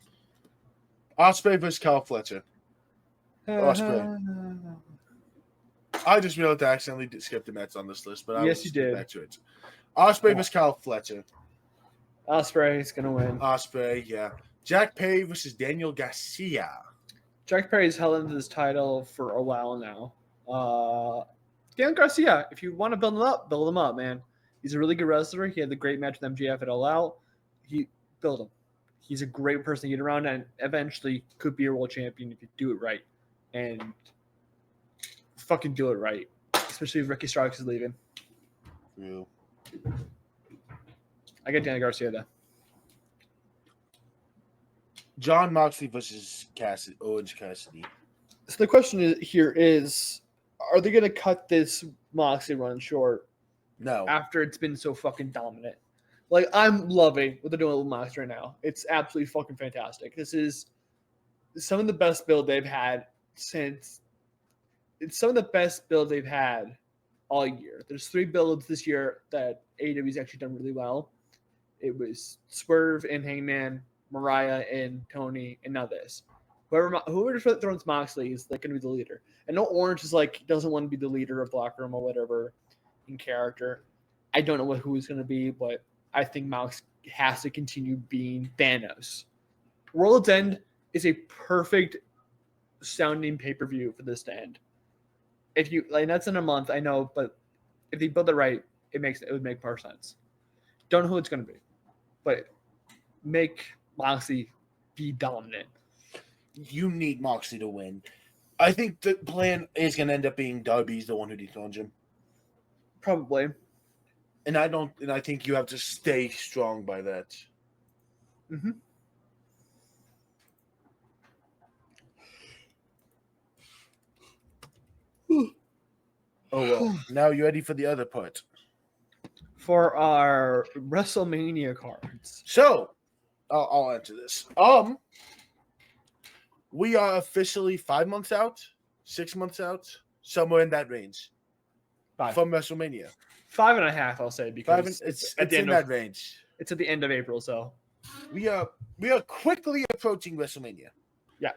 Ospreay versus Kyle Fletcher. Ospreay. I just realized I accidentally skipped the match on this list, but I Yes, will you get did. back to it. Ospreay versus Kyle Fletcher. Ospreay is gonna win. Ospreay, yeah. Jack Perry versus Daniel Garcia. Jack Perry's held into this title for a while now. Daniel Garcia, if you want to build him up, man. He's a really good wrestler. He had the great match with MJF at All Out. He build him. He's a great person to get around and eventually could be a world champion if you do it right. And fucking do it right. Especially if Ricky Starks is leaving. Real. I get Daniel Garcia though. John Moxley versus Orange Cassidy. So the question is, are they going to cut this Moxley run short No. after it's been so fucking dominant? Like, I'm loving what they're doing with Moxley right now. It's absolutely fucking fantastic. This is some of the best build they've had all year. There's 3 builds this year that AEW's actually done really well. It was Swerve and Hangman, Mariah and Tony, and now this. Whoever throws Moxley is like going to be the leader. And no, Orange is like doesn't want to be the leader of the locker room or whatever in character. I don't know who he's going to be, but I think Mox has to continue being Thanos. World's End is a perfect sounding pay-per-view for this to end. If you like, that's in a month, I know, but if they build it right, it would make more sense. Don't know who it's going to be, but make Moxley be dominant. You need Moxley to win. I think the plan is going to end up being Darby's the one who dethrones him. Probably. And I think you have to stay strong by that. Mm-hmm. Oh, well. Now you ready for the other part? For our WrestleMania cards. So, I'll answer this. We are officially 5 months out, 6 months out, somewhere in that range. 5. From WrestleMania. 5.5, I'll say, because it's in that range. It's at the end of April, so we are quickly approaching WrestleMania. Yeah.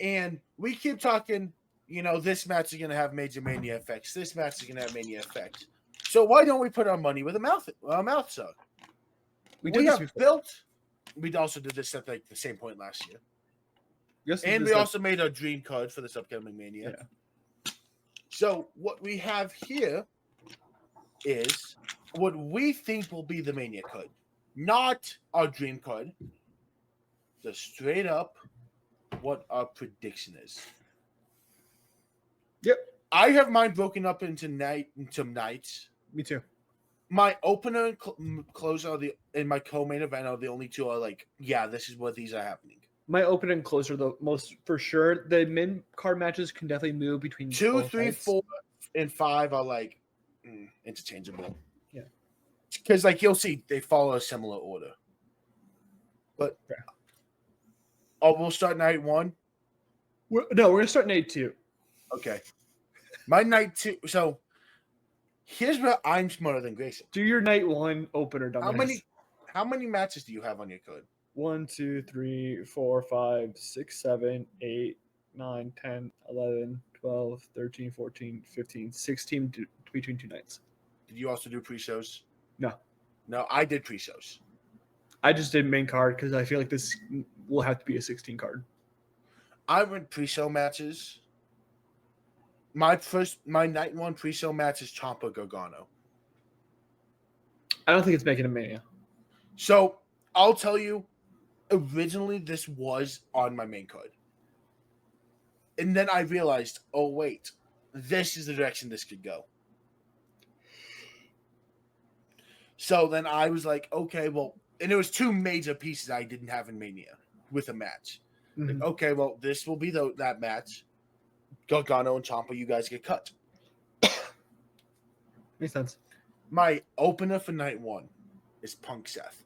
And we keep talking, this match is going to have major Mania effects. This match is going to have Mania effects. So why don't we put our money where the mouth suck? We have built. We also did this at the same point last year. Yes, and we also made our dream card for this upcoming Mania. Yeah. So what we have here is what we think will be the Mania card. Not our dream card. Just straight up what our prediction is. Yep. I have mine broken up into nights. Me too. My opener and closer and my co-main event are the only two are like, yeah, this is what these are happening. My open and close are the most for sure. The mid card matches can definitely move between 2, 3, 4, and 5 are like interchangeable. Yeah. Because you'll see they follow a similar order. But we'll start night 1. We're gonna start night 2. Okay. My night 2. So here's where I'm smarter than Grayson. Do your night 1 opener, dumbass. How many matches do you have on your card? 1, 2, 3, 4, 5, 6, 7, 8, 9, 10, 11, 12, 13, 14, 15, 16 between 2 nights. Did you also do pre-shows? No. No, I did pre-shows. I just did main card because I feel like this will have to be a 16 card. I went pre-show matches. My night 1 pre-show match is Ciampa Gargano. I don't think it's making a Mania. So I'll tell you, originally this was on my main card. And then I realized, oh wait, this is the direction this could go. So then I was like, okay, well, and there was 2 major pieces I didn't have in Mania with a match. Mm-hmm. Okay, well, this will be that match. Gargano and Ciampa, you guys get cut. Makes sense. My opener for night 1 is Punk Seth.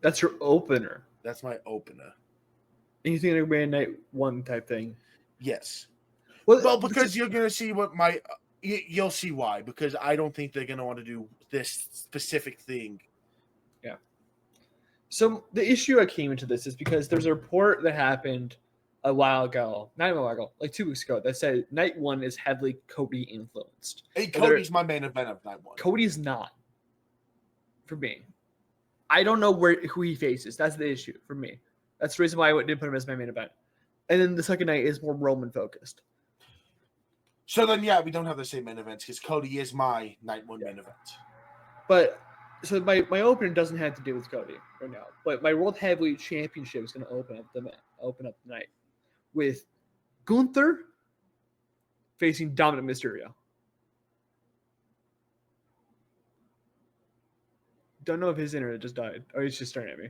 That's your opener. That's my opener. And you think it'll be a night 1 type thing? Yes. Well, Well, because you're gonna see what my you'll see why. Because I don't think they're gonna want to do this specific thing. Yeah. So the issue I came into this is because there's a report that happened a while ago, not even a while ago, like 2 weeks ago, that said night 1 is heavily Cody influenced. Hey, Cody's my main event of night 1. Cody's not, for me. I don't know who he faces. That's the issue for me. That's the reason why I didn't put him as my main event. And then the second night is more Roman focused. So then, yeah, we don't have the same main events because Cody is my night 1 main event. But so my opener doesn't have to do with Cody right now. But my World Heavyweight Championship is going to open up the night with Gunther facing Dominic Mysterio. Don't know if his internet just died or he's just staring at me.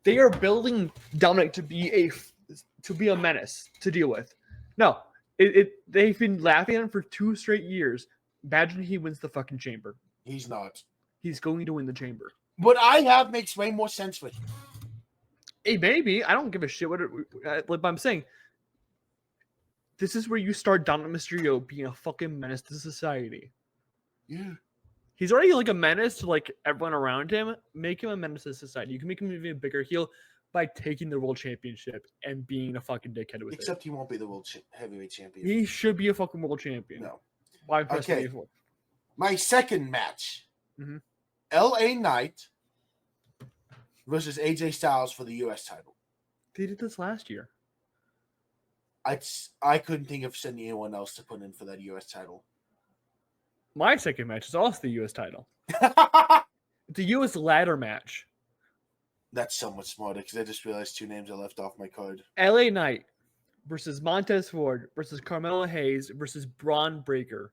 They are building Dominic to be a menace to deal with. No, they've been laughing at him for 2 straight years. Imagine he wins the fucking chamber. He's not. He's going to win the chamber. What I have makes way more sense for him. Hey, maybe. I don't give a shit what I'm saying. This is where you start Dominic Mysterio being a fucking menace to society. Yeah. He's already like a menace to like everyone around him. Make him a menace to society. You can make him even a bigger heel by taking the world championship and being a fucking dickhead with Except he won't be the world heavyweight champion. He should be a fucking world champion. No. Why Okay. My second match. Mm-hmm. LA Knight versus AJ Styles for the US title. They did this last year. I couldn't think of sending anyone else to put in for that US title. My second match is also the US title. It's a US ladder match. That's somewhat smarter because I just realized 2 names I left off my card. LA Knight versus Montez Ford versus Carmelo Hayes versus Braun Breaker.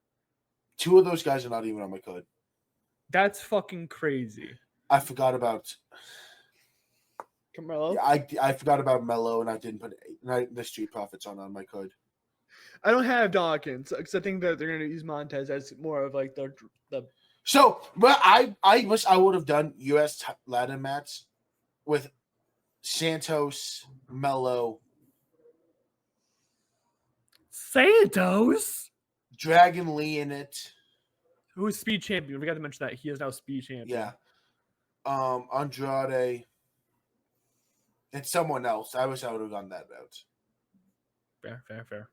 2 of those guys are not even on my card. That's fucking crazy. I forgot about Carmelo? Yeah, I forgot about Mello and I didn't put the Street Profits on my card. I don't have Dawkins because I think that they're going to use Montez as more of like the. So, but I wish I would have done US ladder match with Santos, Mello, Santos, Dragon Lee in it. Who is speed champion? We got to mention that he is now speed champion. Yeah. Andrade and someone else. I wish I would have gone that route. Fair.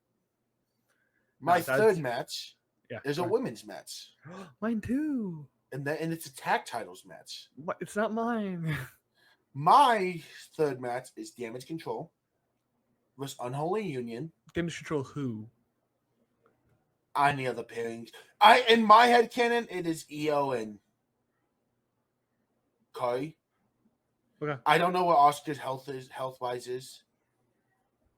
My third match is a fine. women's match. Mine too. And it's a tag titles match. What? It's not mine. My third match is Damage Control versus Unholy Union. Damage Control who? Any other pairings. In my head canon, it is EO and Kai. Okay. I don't know what Oscar's health wise is.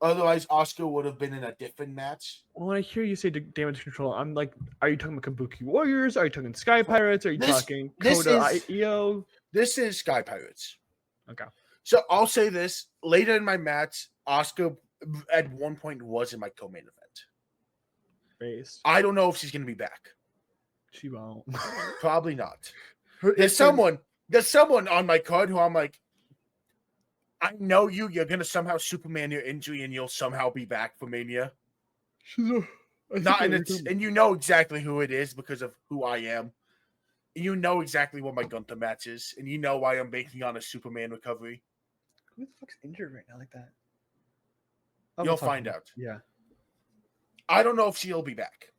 Otherwise, Oscar would have been in a different match. Well, when I hear you say Damage Control, I'm like, are you talking about Kabuki Warriors? Are you talking Sky Pirates? Are you talking Coda EO? This is Sky Pirates. Okay. So I'll say this. Later in my match, Oscar at one point was in my co-main event. Base. I don't know if she's going to be back. She won't. Probably not. There's someone on my card who I'm like, I know you're going to somehow Superman your injury and you'll somehow be back for Mania. And you know exactly who it is because of who I am. You know exactly what my Gunther match is, and you know why I'm banking on a Superman recovery. Who the fuck's injured right now like that? You'll find out. Yeah. I don't know if she'll be back.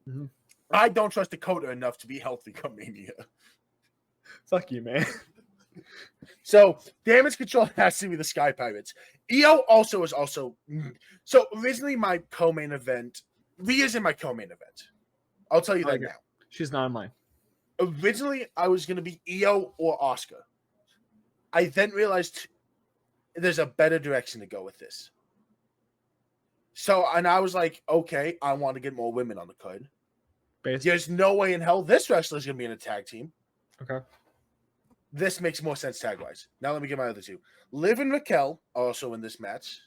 Mm-hmm. I don't trust Dakota enough to be healthy come Mania. Fuck you, man. So, Damage Control has to be the Sky Pirates. EO also is also... So, originally my co-main event... Rhea's in my co-main event. I'll tell you that now. She's not in mine. Originally, I was going to be EO or Oscar. I then realized there's a better direction to go with this. So, and I was like, okay, I want to get more women on the card. There's no way in hell this wrestler's going to be in a tag team. Okay. This makes more sense tag-wise. Now let me get my other 2. Liv and Raquel are also in this match.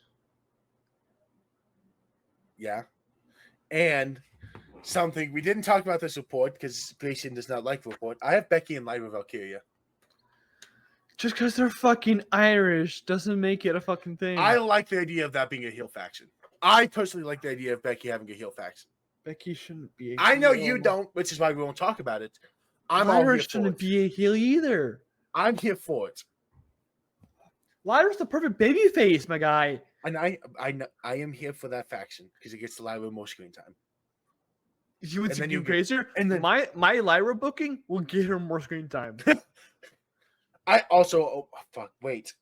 Yeah. And something. We didn't talk about this report because Grayson does not like the report. I have Becky and Lyra Valkyria. Just because they're fucking Irish doesn't make it a fucking thing. I like the idea of that being a heel faction. I personally like the idea of Becky having a heel faction. Becky shouldn't be a I know heel. you don't, which is why we won't talk about it. I'm all Lyra here for shouldn't it. be a heel either. I'm here for it. Lyra's the perfect baby face, my guy. And I am here for that faction because it gets Lyra more screen time. You would And see then you you get- crazier. and then- my Lyra booking will get her more screen time. I also wait.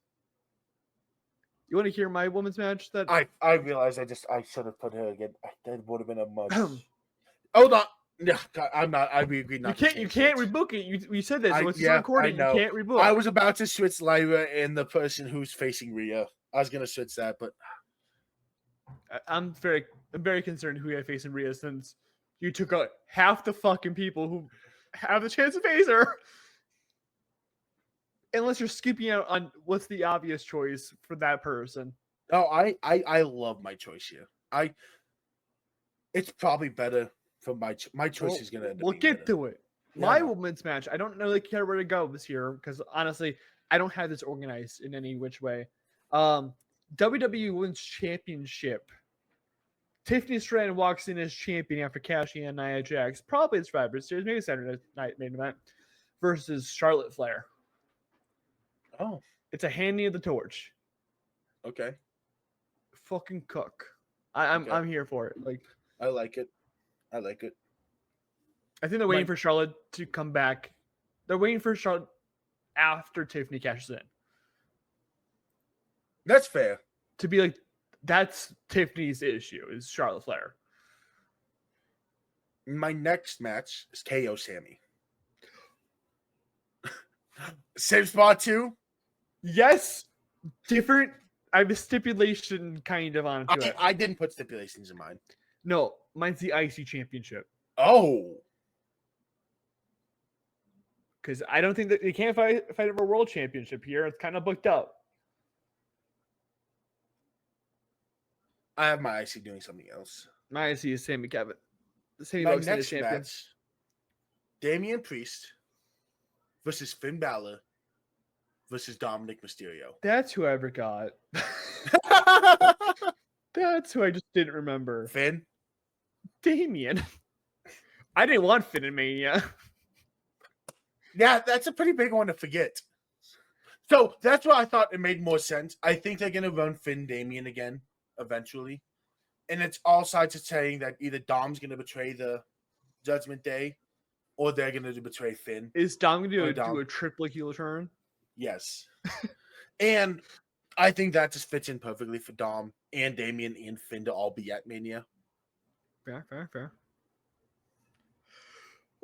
You want to hear my women's match? That I realized I should have put her again. That would have been a much. Hold on. Yeah, I'm not. I agree not. you can't rebook it. You said this. So it's yeah, recording. I know. You can't rebook. I was about to switch Lyra and the person who's facing Rhea. I was gonna switch that, but I'm very concerned who I face in Rhea since you took out half the fucking people who have the chance to face her. Unless you're skipping out on what's the obvious choice for that person. no, I love my choice here. It's probably better for my choice is gonna end up We'll being get better. to it. Yeah, My I know. women's match, I don't really care where to go this year because honestly, I don't have this organized in any which way. WWE Women's Championship. Tiffany Stratton walks in as champion after cashing in Nia Jax, probably at Survivor Series, maybe Saturday night main event, versus Charlotte Flair. Oh, It's a handing of the torch. okay. Fucking cook. I'm Okay. here for it. Like I like it. I like it. I think they're waiting Like- for Charlotte to come back. They're waiting for Charlotte after Tiffany cashes in That's fair. to be like, that's Tiffany's issue is Charlotte Flair. My next match is KO Sammy. Same spot too. Yes, different. I have a stipulation kind of on it. I didn't put stipulations in mine. No, mine's the IC championship Oh, because I don't think that they can't fight for a world championship here. It's kind of booked up. I have my IC doing something else. My IC is Sammy Kevin. Sammy My Buck's the next champion. match, Damian Priest versus Finn Balor versus Dominic Mysterio. That's who I forgot. That's who I just didn't remember. Finn? Damien. I didn't want Finn in Mania. Yeah, that's a pretty big one to forget. So that's why I thought it made more sense. I think they're going to run Finn Damien again eventually. And it's all sides are saying that either Dom's going to betray the Judgment Day or they're going to betray Finn. Is Dom going Or to Dom. do a triple heel turn? Yes. And I think that just fits in perfectly for Dom and Damien and Finn to all be at Mania. Fair.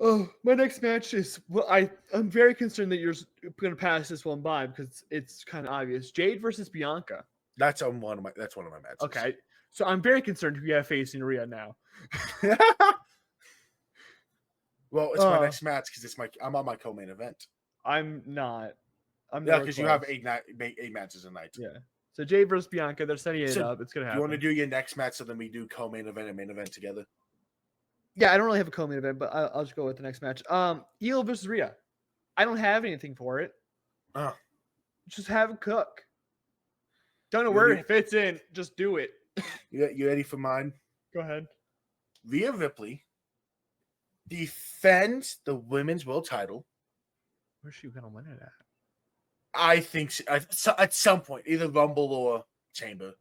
Oh, my next match is I'm very concerned that you're going to pass this one by because it's kind of obvious. Jade versus Bianca. That's one of my matches. Okay, so I'm very concerned who you have facing Rhea now. Well, it's my next match because I'm on my co-main event. I'm not. Yeah, because you have eight matches a night. Yeah. So Jade versus Bianca, they're setting it So, up. It's gonna happen. You want to do your next match so then we do co-main event and main event together? Yeah, I don't really have a co-main event, but I'll just go with the next match. Eel versus Rhea. I don't have anything for it. Just have it cook. Don't know where it fits in. Just do it. You ready for mine? Go ahead. Rhea Ripley defends the women's world title. Where's she gonna win it at? I think at some point, either Rumble or Chamber.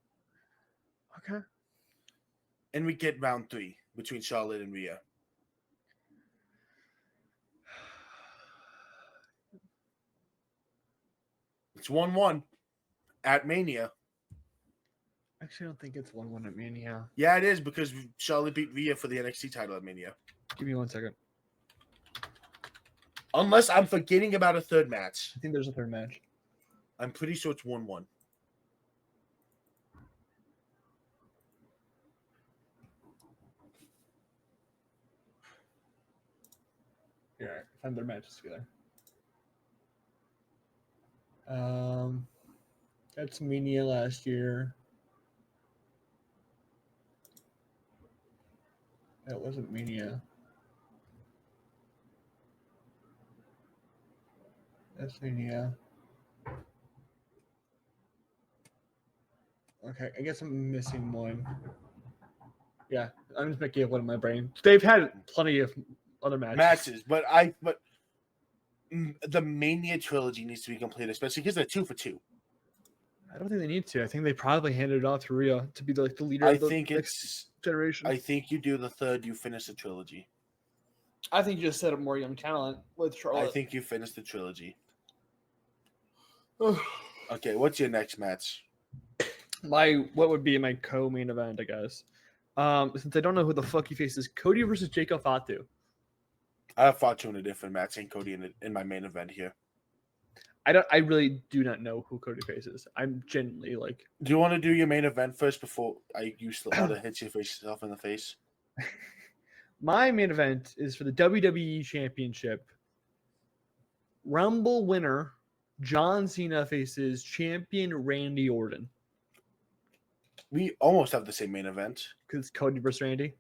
Okay. And we get round 3 between Charlotte and Rhea. It's 1-1 at Mania. Actually, I don't think it's 1-1 at Mania. Yeah, it is because Charlotte beat Rhea for the NXT title at Mania. Give me 1 second. Unless I'm forgetting about a third match. I think there's a third match. I'm pretty sure it's 1-1. Yeah, find their matches together. That's Mania last year. That wasn't Mania. That's Mania. Okay, I guess I'm missing one. Yeah, I'm just making up one in my brain. They've had plenty of other matches. But the Mania trilogy needs to be completed, especially because they're 2 for 2. I don't think they need to. I think they probably handed it off to Rhea to be the leader I of the think next generation. I think you do the third, you finish the trilogy. I think you just set up more young talent with Charlotte. I think you finish the trilogy. Okay, what's your next match? What would be my co-main event, I guess. Since I don't know who the fuck he faces, Cody versus Jacob Fatu. I have Fatu in a different match and Cody in my main event here. I really do not know who Cody faces. I'm genuinely like. Do you want to do your main event first before you slip out of hit yourself in the face? My main event is for the WWE Championship. Rumble winner John Cena faces champion Randy Orton. We almost have the same main event. Because Cody versus Randy.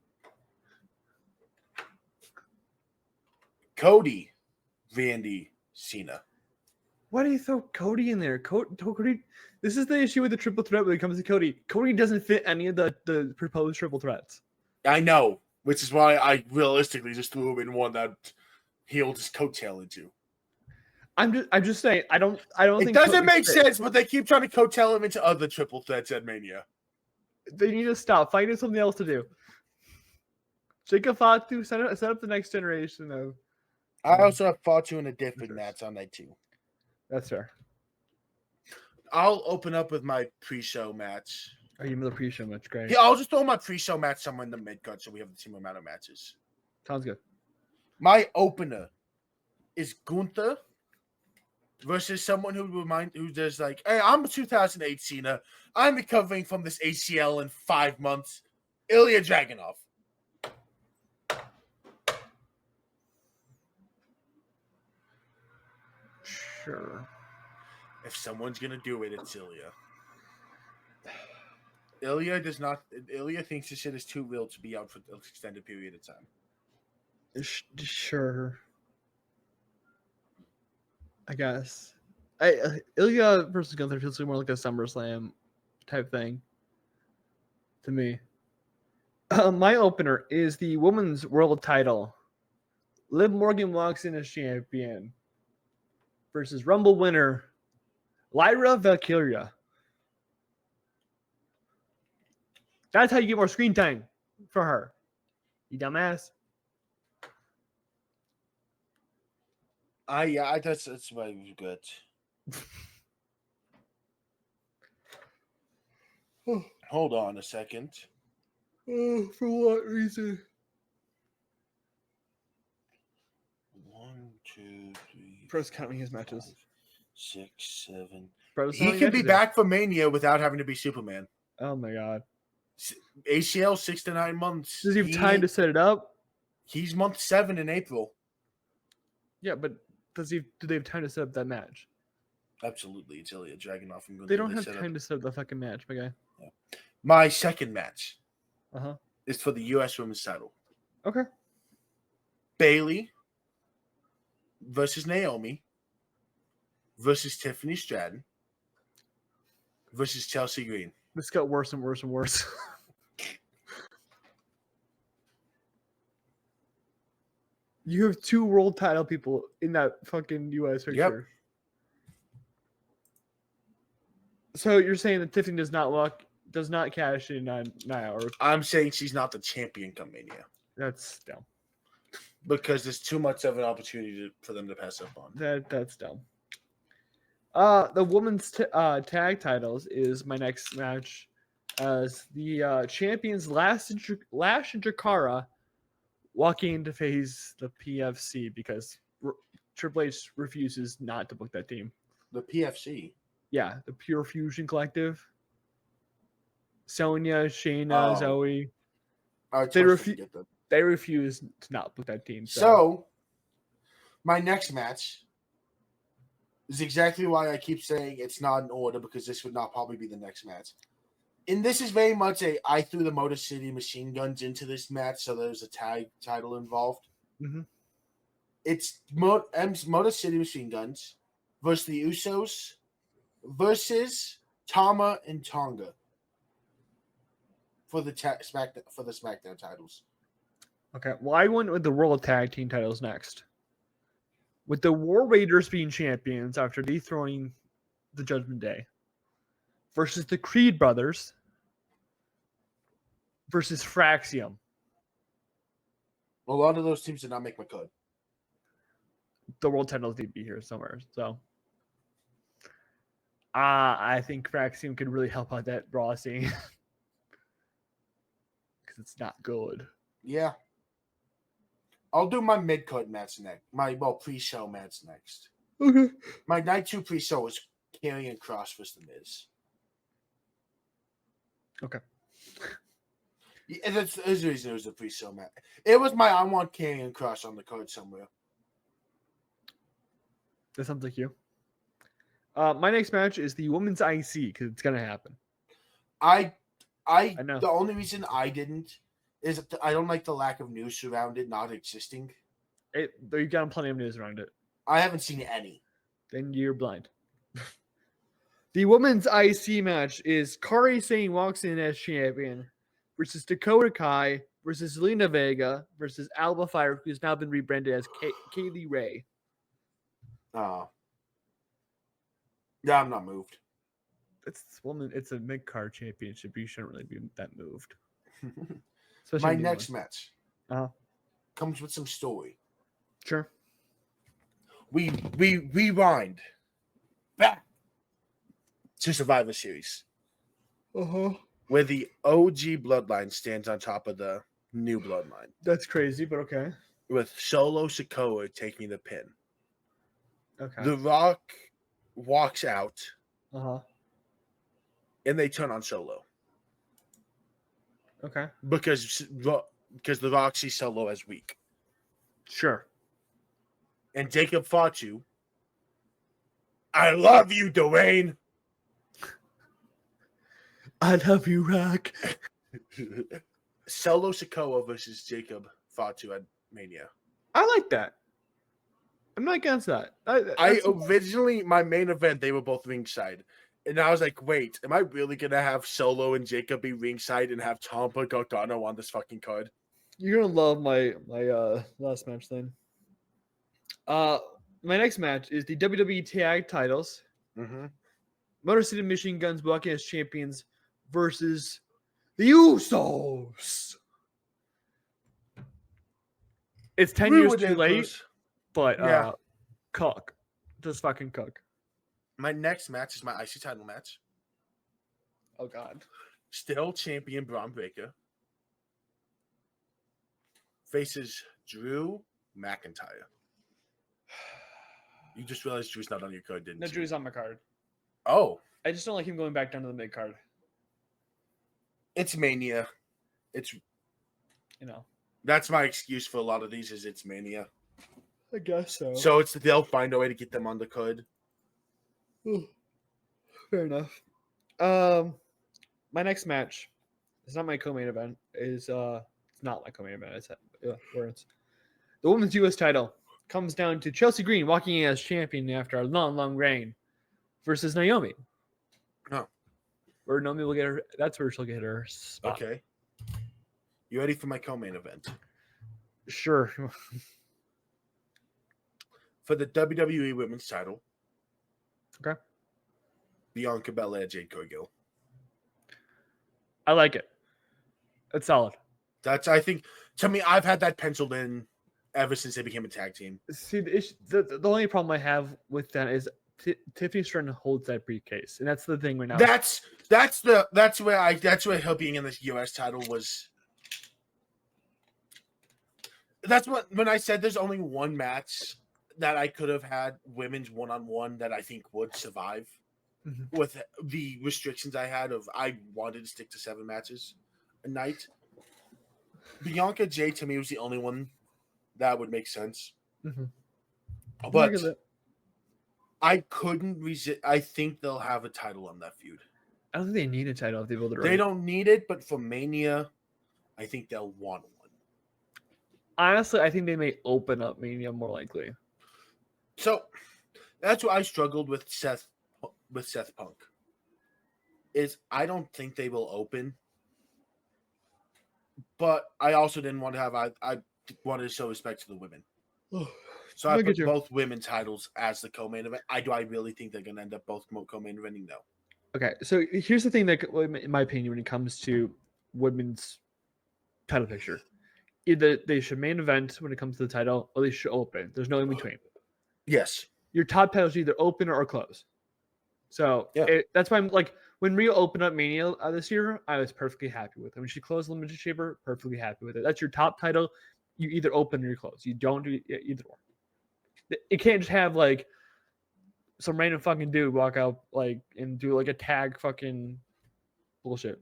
Cody, Randy, Cena. Why do you throw Cody in there? Cody. This is the issue with the triple threat when it comes to Cody. Cody doesn't fit any of the proposed triple threats. I know, which is why I realistically just threw him in one that he'll just coattail into. I'm just saying. I don't think it doesn't make sense, but they keep trying to coattail him into other triple threats at Mania. They need to stop. Find something else to do. Jacob Fatu set up the next generation of. I also have Fatu in a different match on night 2. That's fair. I'll open up with my pre-show match. Are you in the pre-show match? Great. Yeah, I'll just throw my pre-show match somewhere in the mid-cut so we have the same amount of matches. Sounds good. My opener is Gunther versus someone who does like, hey, I'm a 2008 Cena. I'm recovering from this ACL in 5 months. Ilya Dragunov. Sure. If someone's gonna do it, it's Ilya. Ilya thinks this shit is too real to be out for an extended period of time. Sure. I guess. Ilya versus Gunther feels more like a SummerSlam type thing to me. My opener is the women's world title. Liv Morgan walks in as champion versus Rumble winner Lyra Valkyria. That's how you get more screen time for her. You dumbass. That's why it was good. Hold on a second. For what reason? 1, 2, 3. Bro's counting his matches. 5, 6, 7. Bro's He can be back for Mania without having to be Superman. Oh my god. ACL 6 to 9 months. Does he have time to set it up? He's month 7 in April. Yeah, but do they have time to set up that match? Absolutely. It's Ilya Dragunov. They don't have time to set up the fucking match, my guy. Yeah. My second match is for the U.S. Women's title. Okay. Bayley versus Naomi versus Tiffany Stratton versus Chelsea Green. This got worse and worse and worse. You have 2 world title people in that fucking U.S. picture. Yep. So you're saying that Tiffany does not cash in on Nia? Or... I'm saying she's not the champion come Mania. That's dumb. Because there's too much of an opportunity for them to pass up on. That's dumb. The women's tag titles is my next match, as the champions Lash and Jakara walking to face the PFC because Triple H refuses not to book that team. The PFC? Yeah, the Pure Fusion Collective. Sonya, Shayna, Zoe. They refuse to not book that team. So, my next match is exactly why I keep saying it's not in order, because this would not probably be the next match. And this is very much I threw the Motor City Machine Guns into this match, so there's a tag title involved. Mm-hmm. It's Motor City Machine Guns versus the Usos versus Tama and Tonga for the SmackDown titles. Okay, well, I went with the World Tag Team titles next. With the War Raiders being champions after dethroning the Judgment Day versus the Creed brothers versus Fraxium. A lot of those teams did not make my cut. The world titles need to be here somewhere. So I think Fraxium could really help out that Raw scene. Because it's not good. Yeah. I'll do my mid-cut match next. Pre-show match next. Okay. My night 2 pre-show was Karrion Kross versus The Miz. Okay. Yeah, there's a reason it was a pre-show match. It was I want Karrion Kross on the card somewhere. That sounds like you. My next match is the Women's IC because it's gonna happen. I know. The only reason I didn't is I don't like the lack of news around it not existing. You got plenty of news around it. I haven't seen any. Then you're blind. The Women's IC match is Kairi Sane walks in as champion versus Dakota Kai versus Zelina Vega versus Alba Fire, who's now been rebranded as Kaylee Ray. Yeah, I'm not moved. It's a mid-card championship. You shouldn't really be that moved. My next match Uh-huh. comes with some story. Sure. We rewind back to Survivor Series. Uh-huh. Where the OG bloodline stands on top of the new bloodline. That's crazy, but okay. With Solo Sikoa taking the pin. Okay. The Rock walks out. Uh-huh. And they turn on Solo. Okay. Because the Rock sees Solo as weak. Sure. And Jacob Fatu. I love you, Dwayne. I love you, Rock. Solo Sikoa versus Jacob Fatu at Mania. I like that. I'm not against that. I originally, my main event, they were both ringside. And I was like, wait, am I really going to have Solo and Jacob be ringside and have Ciampa Gargano on this fucking card? You're going to love my last match then. My next match is the WWE Tag Titles. Mm-hmm. Motor City Machine Guns walking as champions versus the Usos. It's 10 years too late, but yeah. cook. Just fucking cook. My next match is my IC title match. Oh, God. Still champion Braun Breaker faces Drew McIntyre. You just realized Drew's not on your card, didn't you? No, Drew's on my card. Oh. I just don't like him going back down to the mid card. It's Mania. It's, that's my excuse for a lot of these is it's Mania. I guess so. So they'll find a way to get them on the card. Fair enough. My next match is not my co-main event. It's not my co-main event. It's words. The women's U.S. title comes down to Chelsea Green walking in as champion after a long reign versus Naomi. Oh. Where Naomi will get her. That's where she'll get her spot. Okay. You ready for my co-main event? Sure. For the WWE Women's title. Okay. Bianca Belair, Jade Cargill. I like it. It's solid. I think, to me, I've had that penciled in ever since they became a tag team. See, the only problem I have with that is Tiffany Stratton holds that briefcase, and that's the thing right now. That's where her being in this US title was. That's when I said there's only one match that I could have had women's one-on-one that I think would survive with the restrictions I had of I wanted to stick to 7 matches a night. Bianca Jay to me was the only one that would make sense. But I couldn't resist. I think they'll have a title on that feud. I don't think they need a title if they build it right. They don't need it, but for Mania, I think they'll want one. Honestly, I think they may open up Mania more likely. So that's why I struggled with Seth Punk. Is I don't think they will open, but I also didn't want to have I wanted to show respect to the women. So I put both women titles as the co-main event. Do I really think they're going to end up both co-main eventing? No. Okay, so here's the thing that, in my opinion, when it comes to women's title picture, either they should main event when it comes to the title, or they should open. There's no in between. Yes. Your top titles either open or close. So that's why I'm like, when Rhea opened up Mania this year, I was perfectly happy with it. When she closed Elimination Chamber, perfectly happy with it. That's your top title. You either open or you close. You don't do either or. It can't just have like some random fucking dude walk out like and do like a tag fucking bullshit.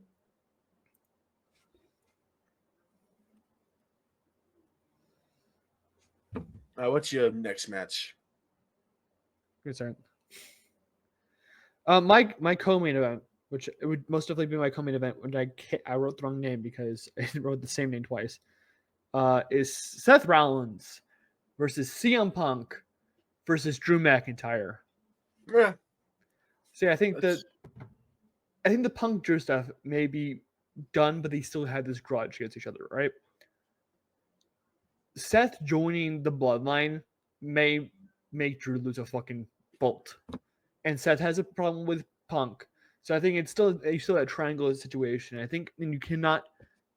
What's your next match? Good start. My co-main event, which it would most definitely be my co-main event, when I wrote the wrong name because I wrote the same name twice. Is Seth Rollins versus CM Punk versus Drew McIntyre. Yeah. See, I think the Punk Drew stuff may be done, but they still had this grudge against each other, right? Seth joining the Bloodline may make Drew lose a fucking bolt, and Seth has a problem with Punk, so I think it's still that triangle situation. I think you cannot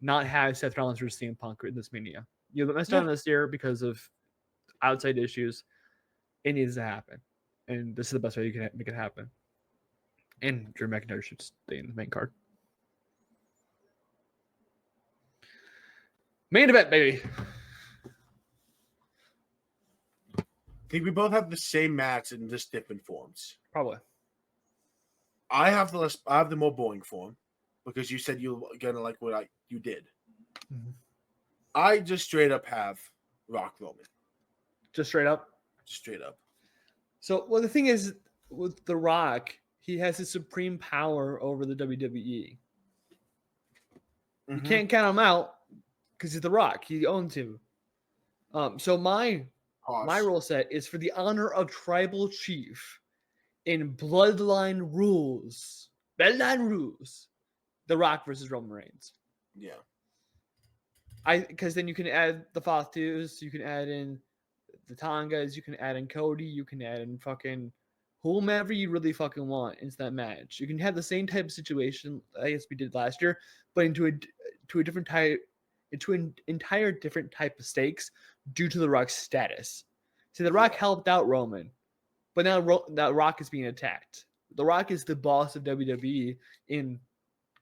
not have Seth Rollins versus CM Punk in this Mania. You messed on this year because of outside issues. It needs to happen, and this is the best way you can make it happen. And Drew McIntyre should stay in the main card. Main event, baby. I think we both have the same match in just different forms. Probably. I have the more boring form because you said you were gonna like what you did. Mm-hmm. I just straight up have Rock Roman. Just straight up? Straight up. So, well, the thing is, with The Rock, he has his supreme power over the WWE. Mm-hmm. You can't count him out because he's The Rock. He owns him. So my rule set is for the honor of Tribal Chief in Bloodline Rules. The Rock versus Roman Reigns. Yeah. Because then you can add the Fatus, you can add in the Tongas, you can add in Cody, you can add in fucking whomever you really fucking want into that match. You can have the same type of situation I guess we did last year, but into a different type, into an entire different type of stakes due to The Rock's status. See, The Rock helped out Roman, but now that Rock is being attacked. The Rock is the boss of WWE in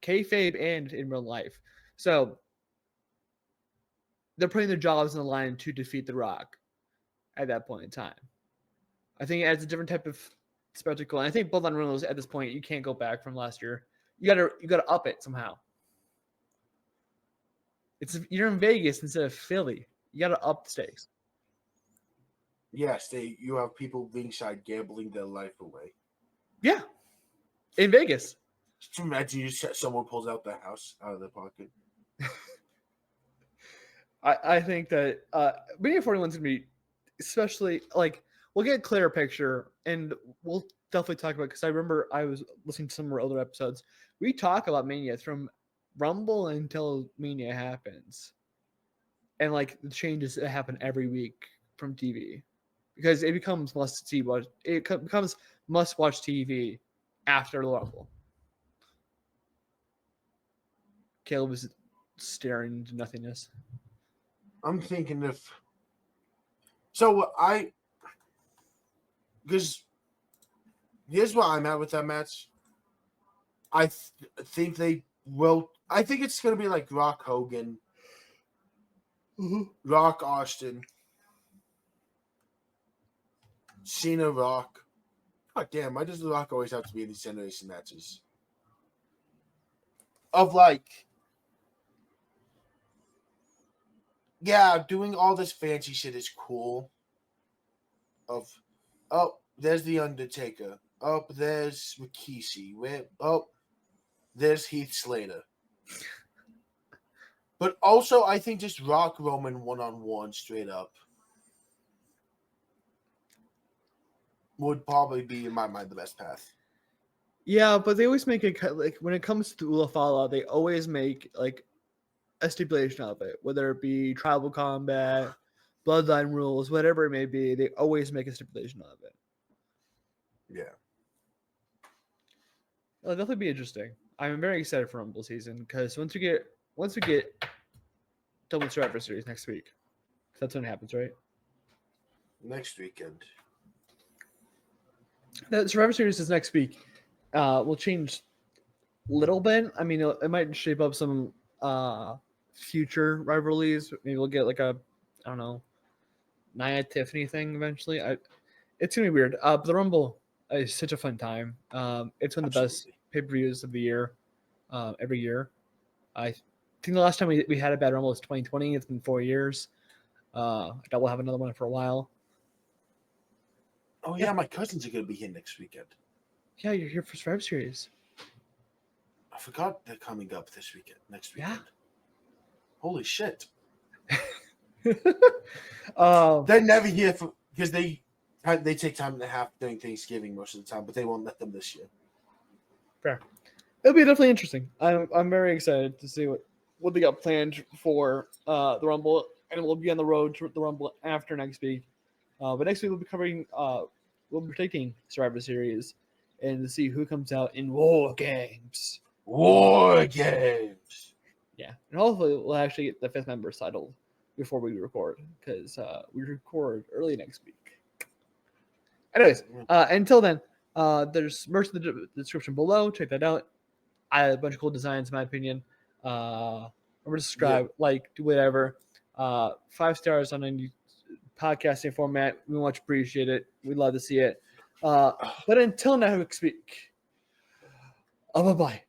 kayfabe and in real life. So they're putting their jobs on the line to defeat The Rock at that point in time. I think it adds a different type of spectacle. And I think Bloodline Rules at this point, you can't go back from last year. You gotta up it somehow. You're in Vegas instead of Philly. You gotta up the stakes. Yes, you have people ringside gambling their life away. Yeah, in Vegas. Just imagine someone pulls out their house out of their pocket. I think that Mania 41 is gonna be, especially like we'll get a clearer picture, and we'll definitely talk about, because I remember I was listening to some of our older episodes. We talk about Mania from Rumble until Mania happens, and like the changes that happen every week from TV, because it becomes must watch TV after the Rumble. Kaleb was staring into nothingness. I'm thinking because here's where I'm at with that match. I think they will. I think it's going to be like Rock Hogan, Rock Austin, Cena Rock. God damn, why does The Rock always have to be in these generation matches? Of like, yeah, doing all this fancy shit is cool. There's The Undertaker. There's Rikishi. There's Heath Slater. But also, I think just Rock Roman one-on-one straight up would probably be, in my mind, the best path. Yeah, but they always make it like when it comes to Ulafala, they always make like a stipulation of it, whether it be tribal combat, bloodline rules, whatever it may be. They always make a stipulation of it. Yeah. It'll definitely be interesting. I'm very excited for Rumble season because once we get Double Survivor Series next week, that's when it happens, right? Next weekend. The Survivor Series is next week. Will change a little bit. I mean, it might shape up some future rivalries. Maybe we'll get like a, I don't know, Nia Tiffany thing eventually. It's gonna be weird. But the Rumble is such a fun time. It's one of the best pay-per-views of the year. Every year. I think the last time we had a bad Rumble was 2020. It's been 4 years. I doubt we'll have another one for a while. Oh yeah, my cousins are gonna be here next weekend. Yeah, you're here for Survivor Series. I forgot they're coming up this weekend. Next weekend. Yeah. Holy shit. They're never here for because they take time and a half during Thanksgiving most of the time, but they won't let them this year. Fair. It'll be definitely interesting. I'm very excited to see what they got planned for the Rumble, and we'll be on the road to the Rumble after next week. But next week we'll be covering we'll be taking Survivor Series and to see who comes out in War Games. War Games. Yeah, and hopefully we'll actually get the 5th member settled before we record because we record early next week. Anyways, until then, there's merch in the description below. Check that out. I have a bunch of cool designs, in my opinion. Remember to subscribe, like, do whatever. 5 stars on any podcasting format. We much appreciate it. We'd love to see it. But until next week, bye-bye.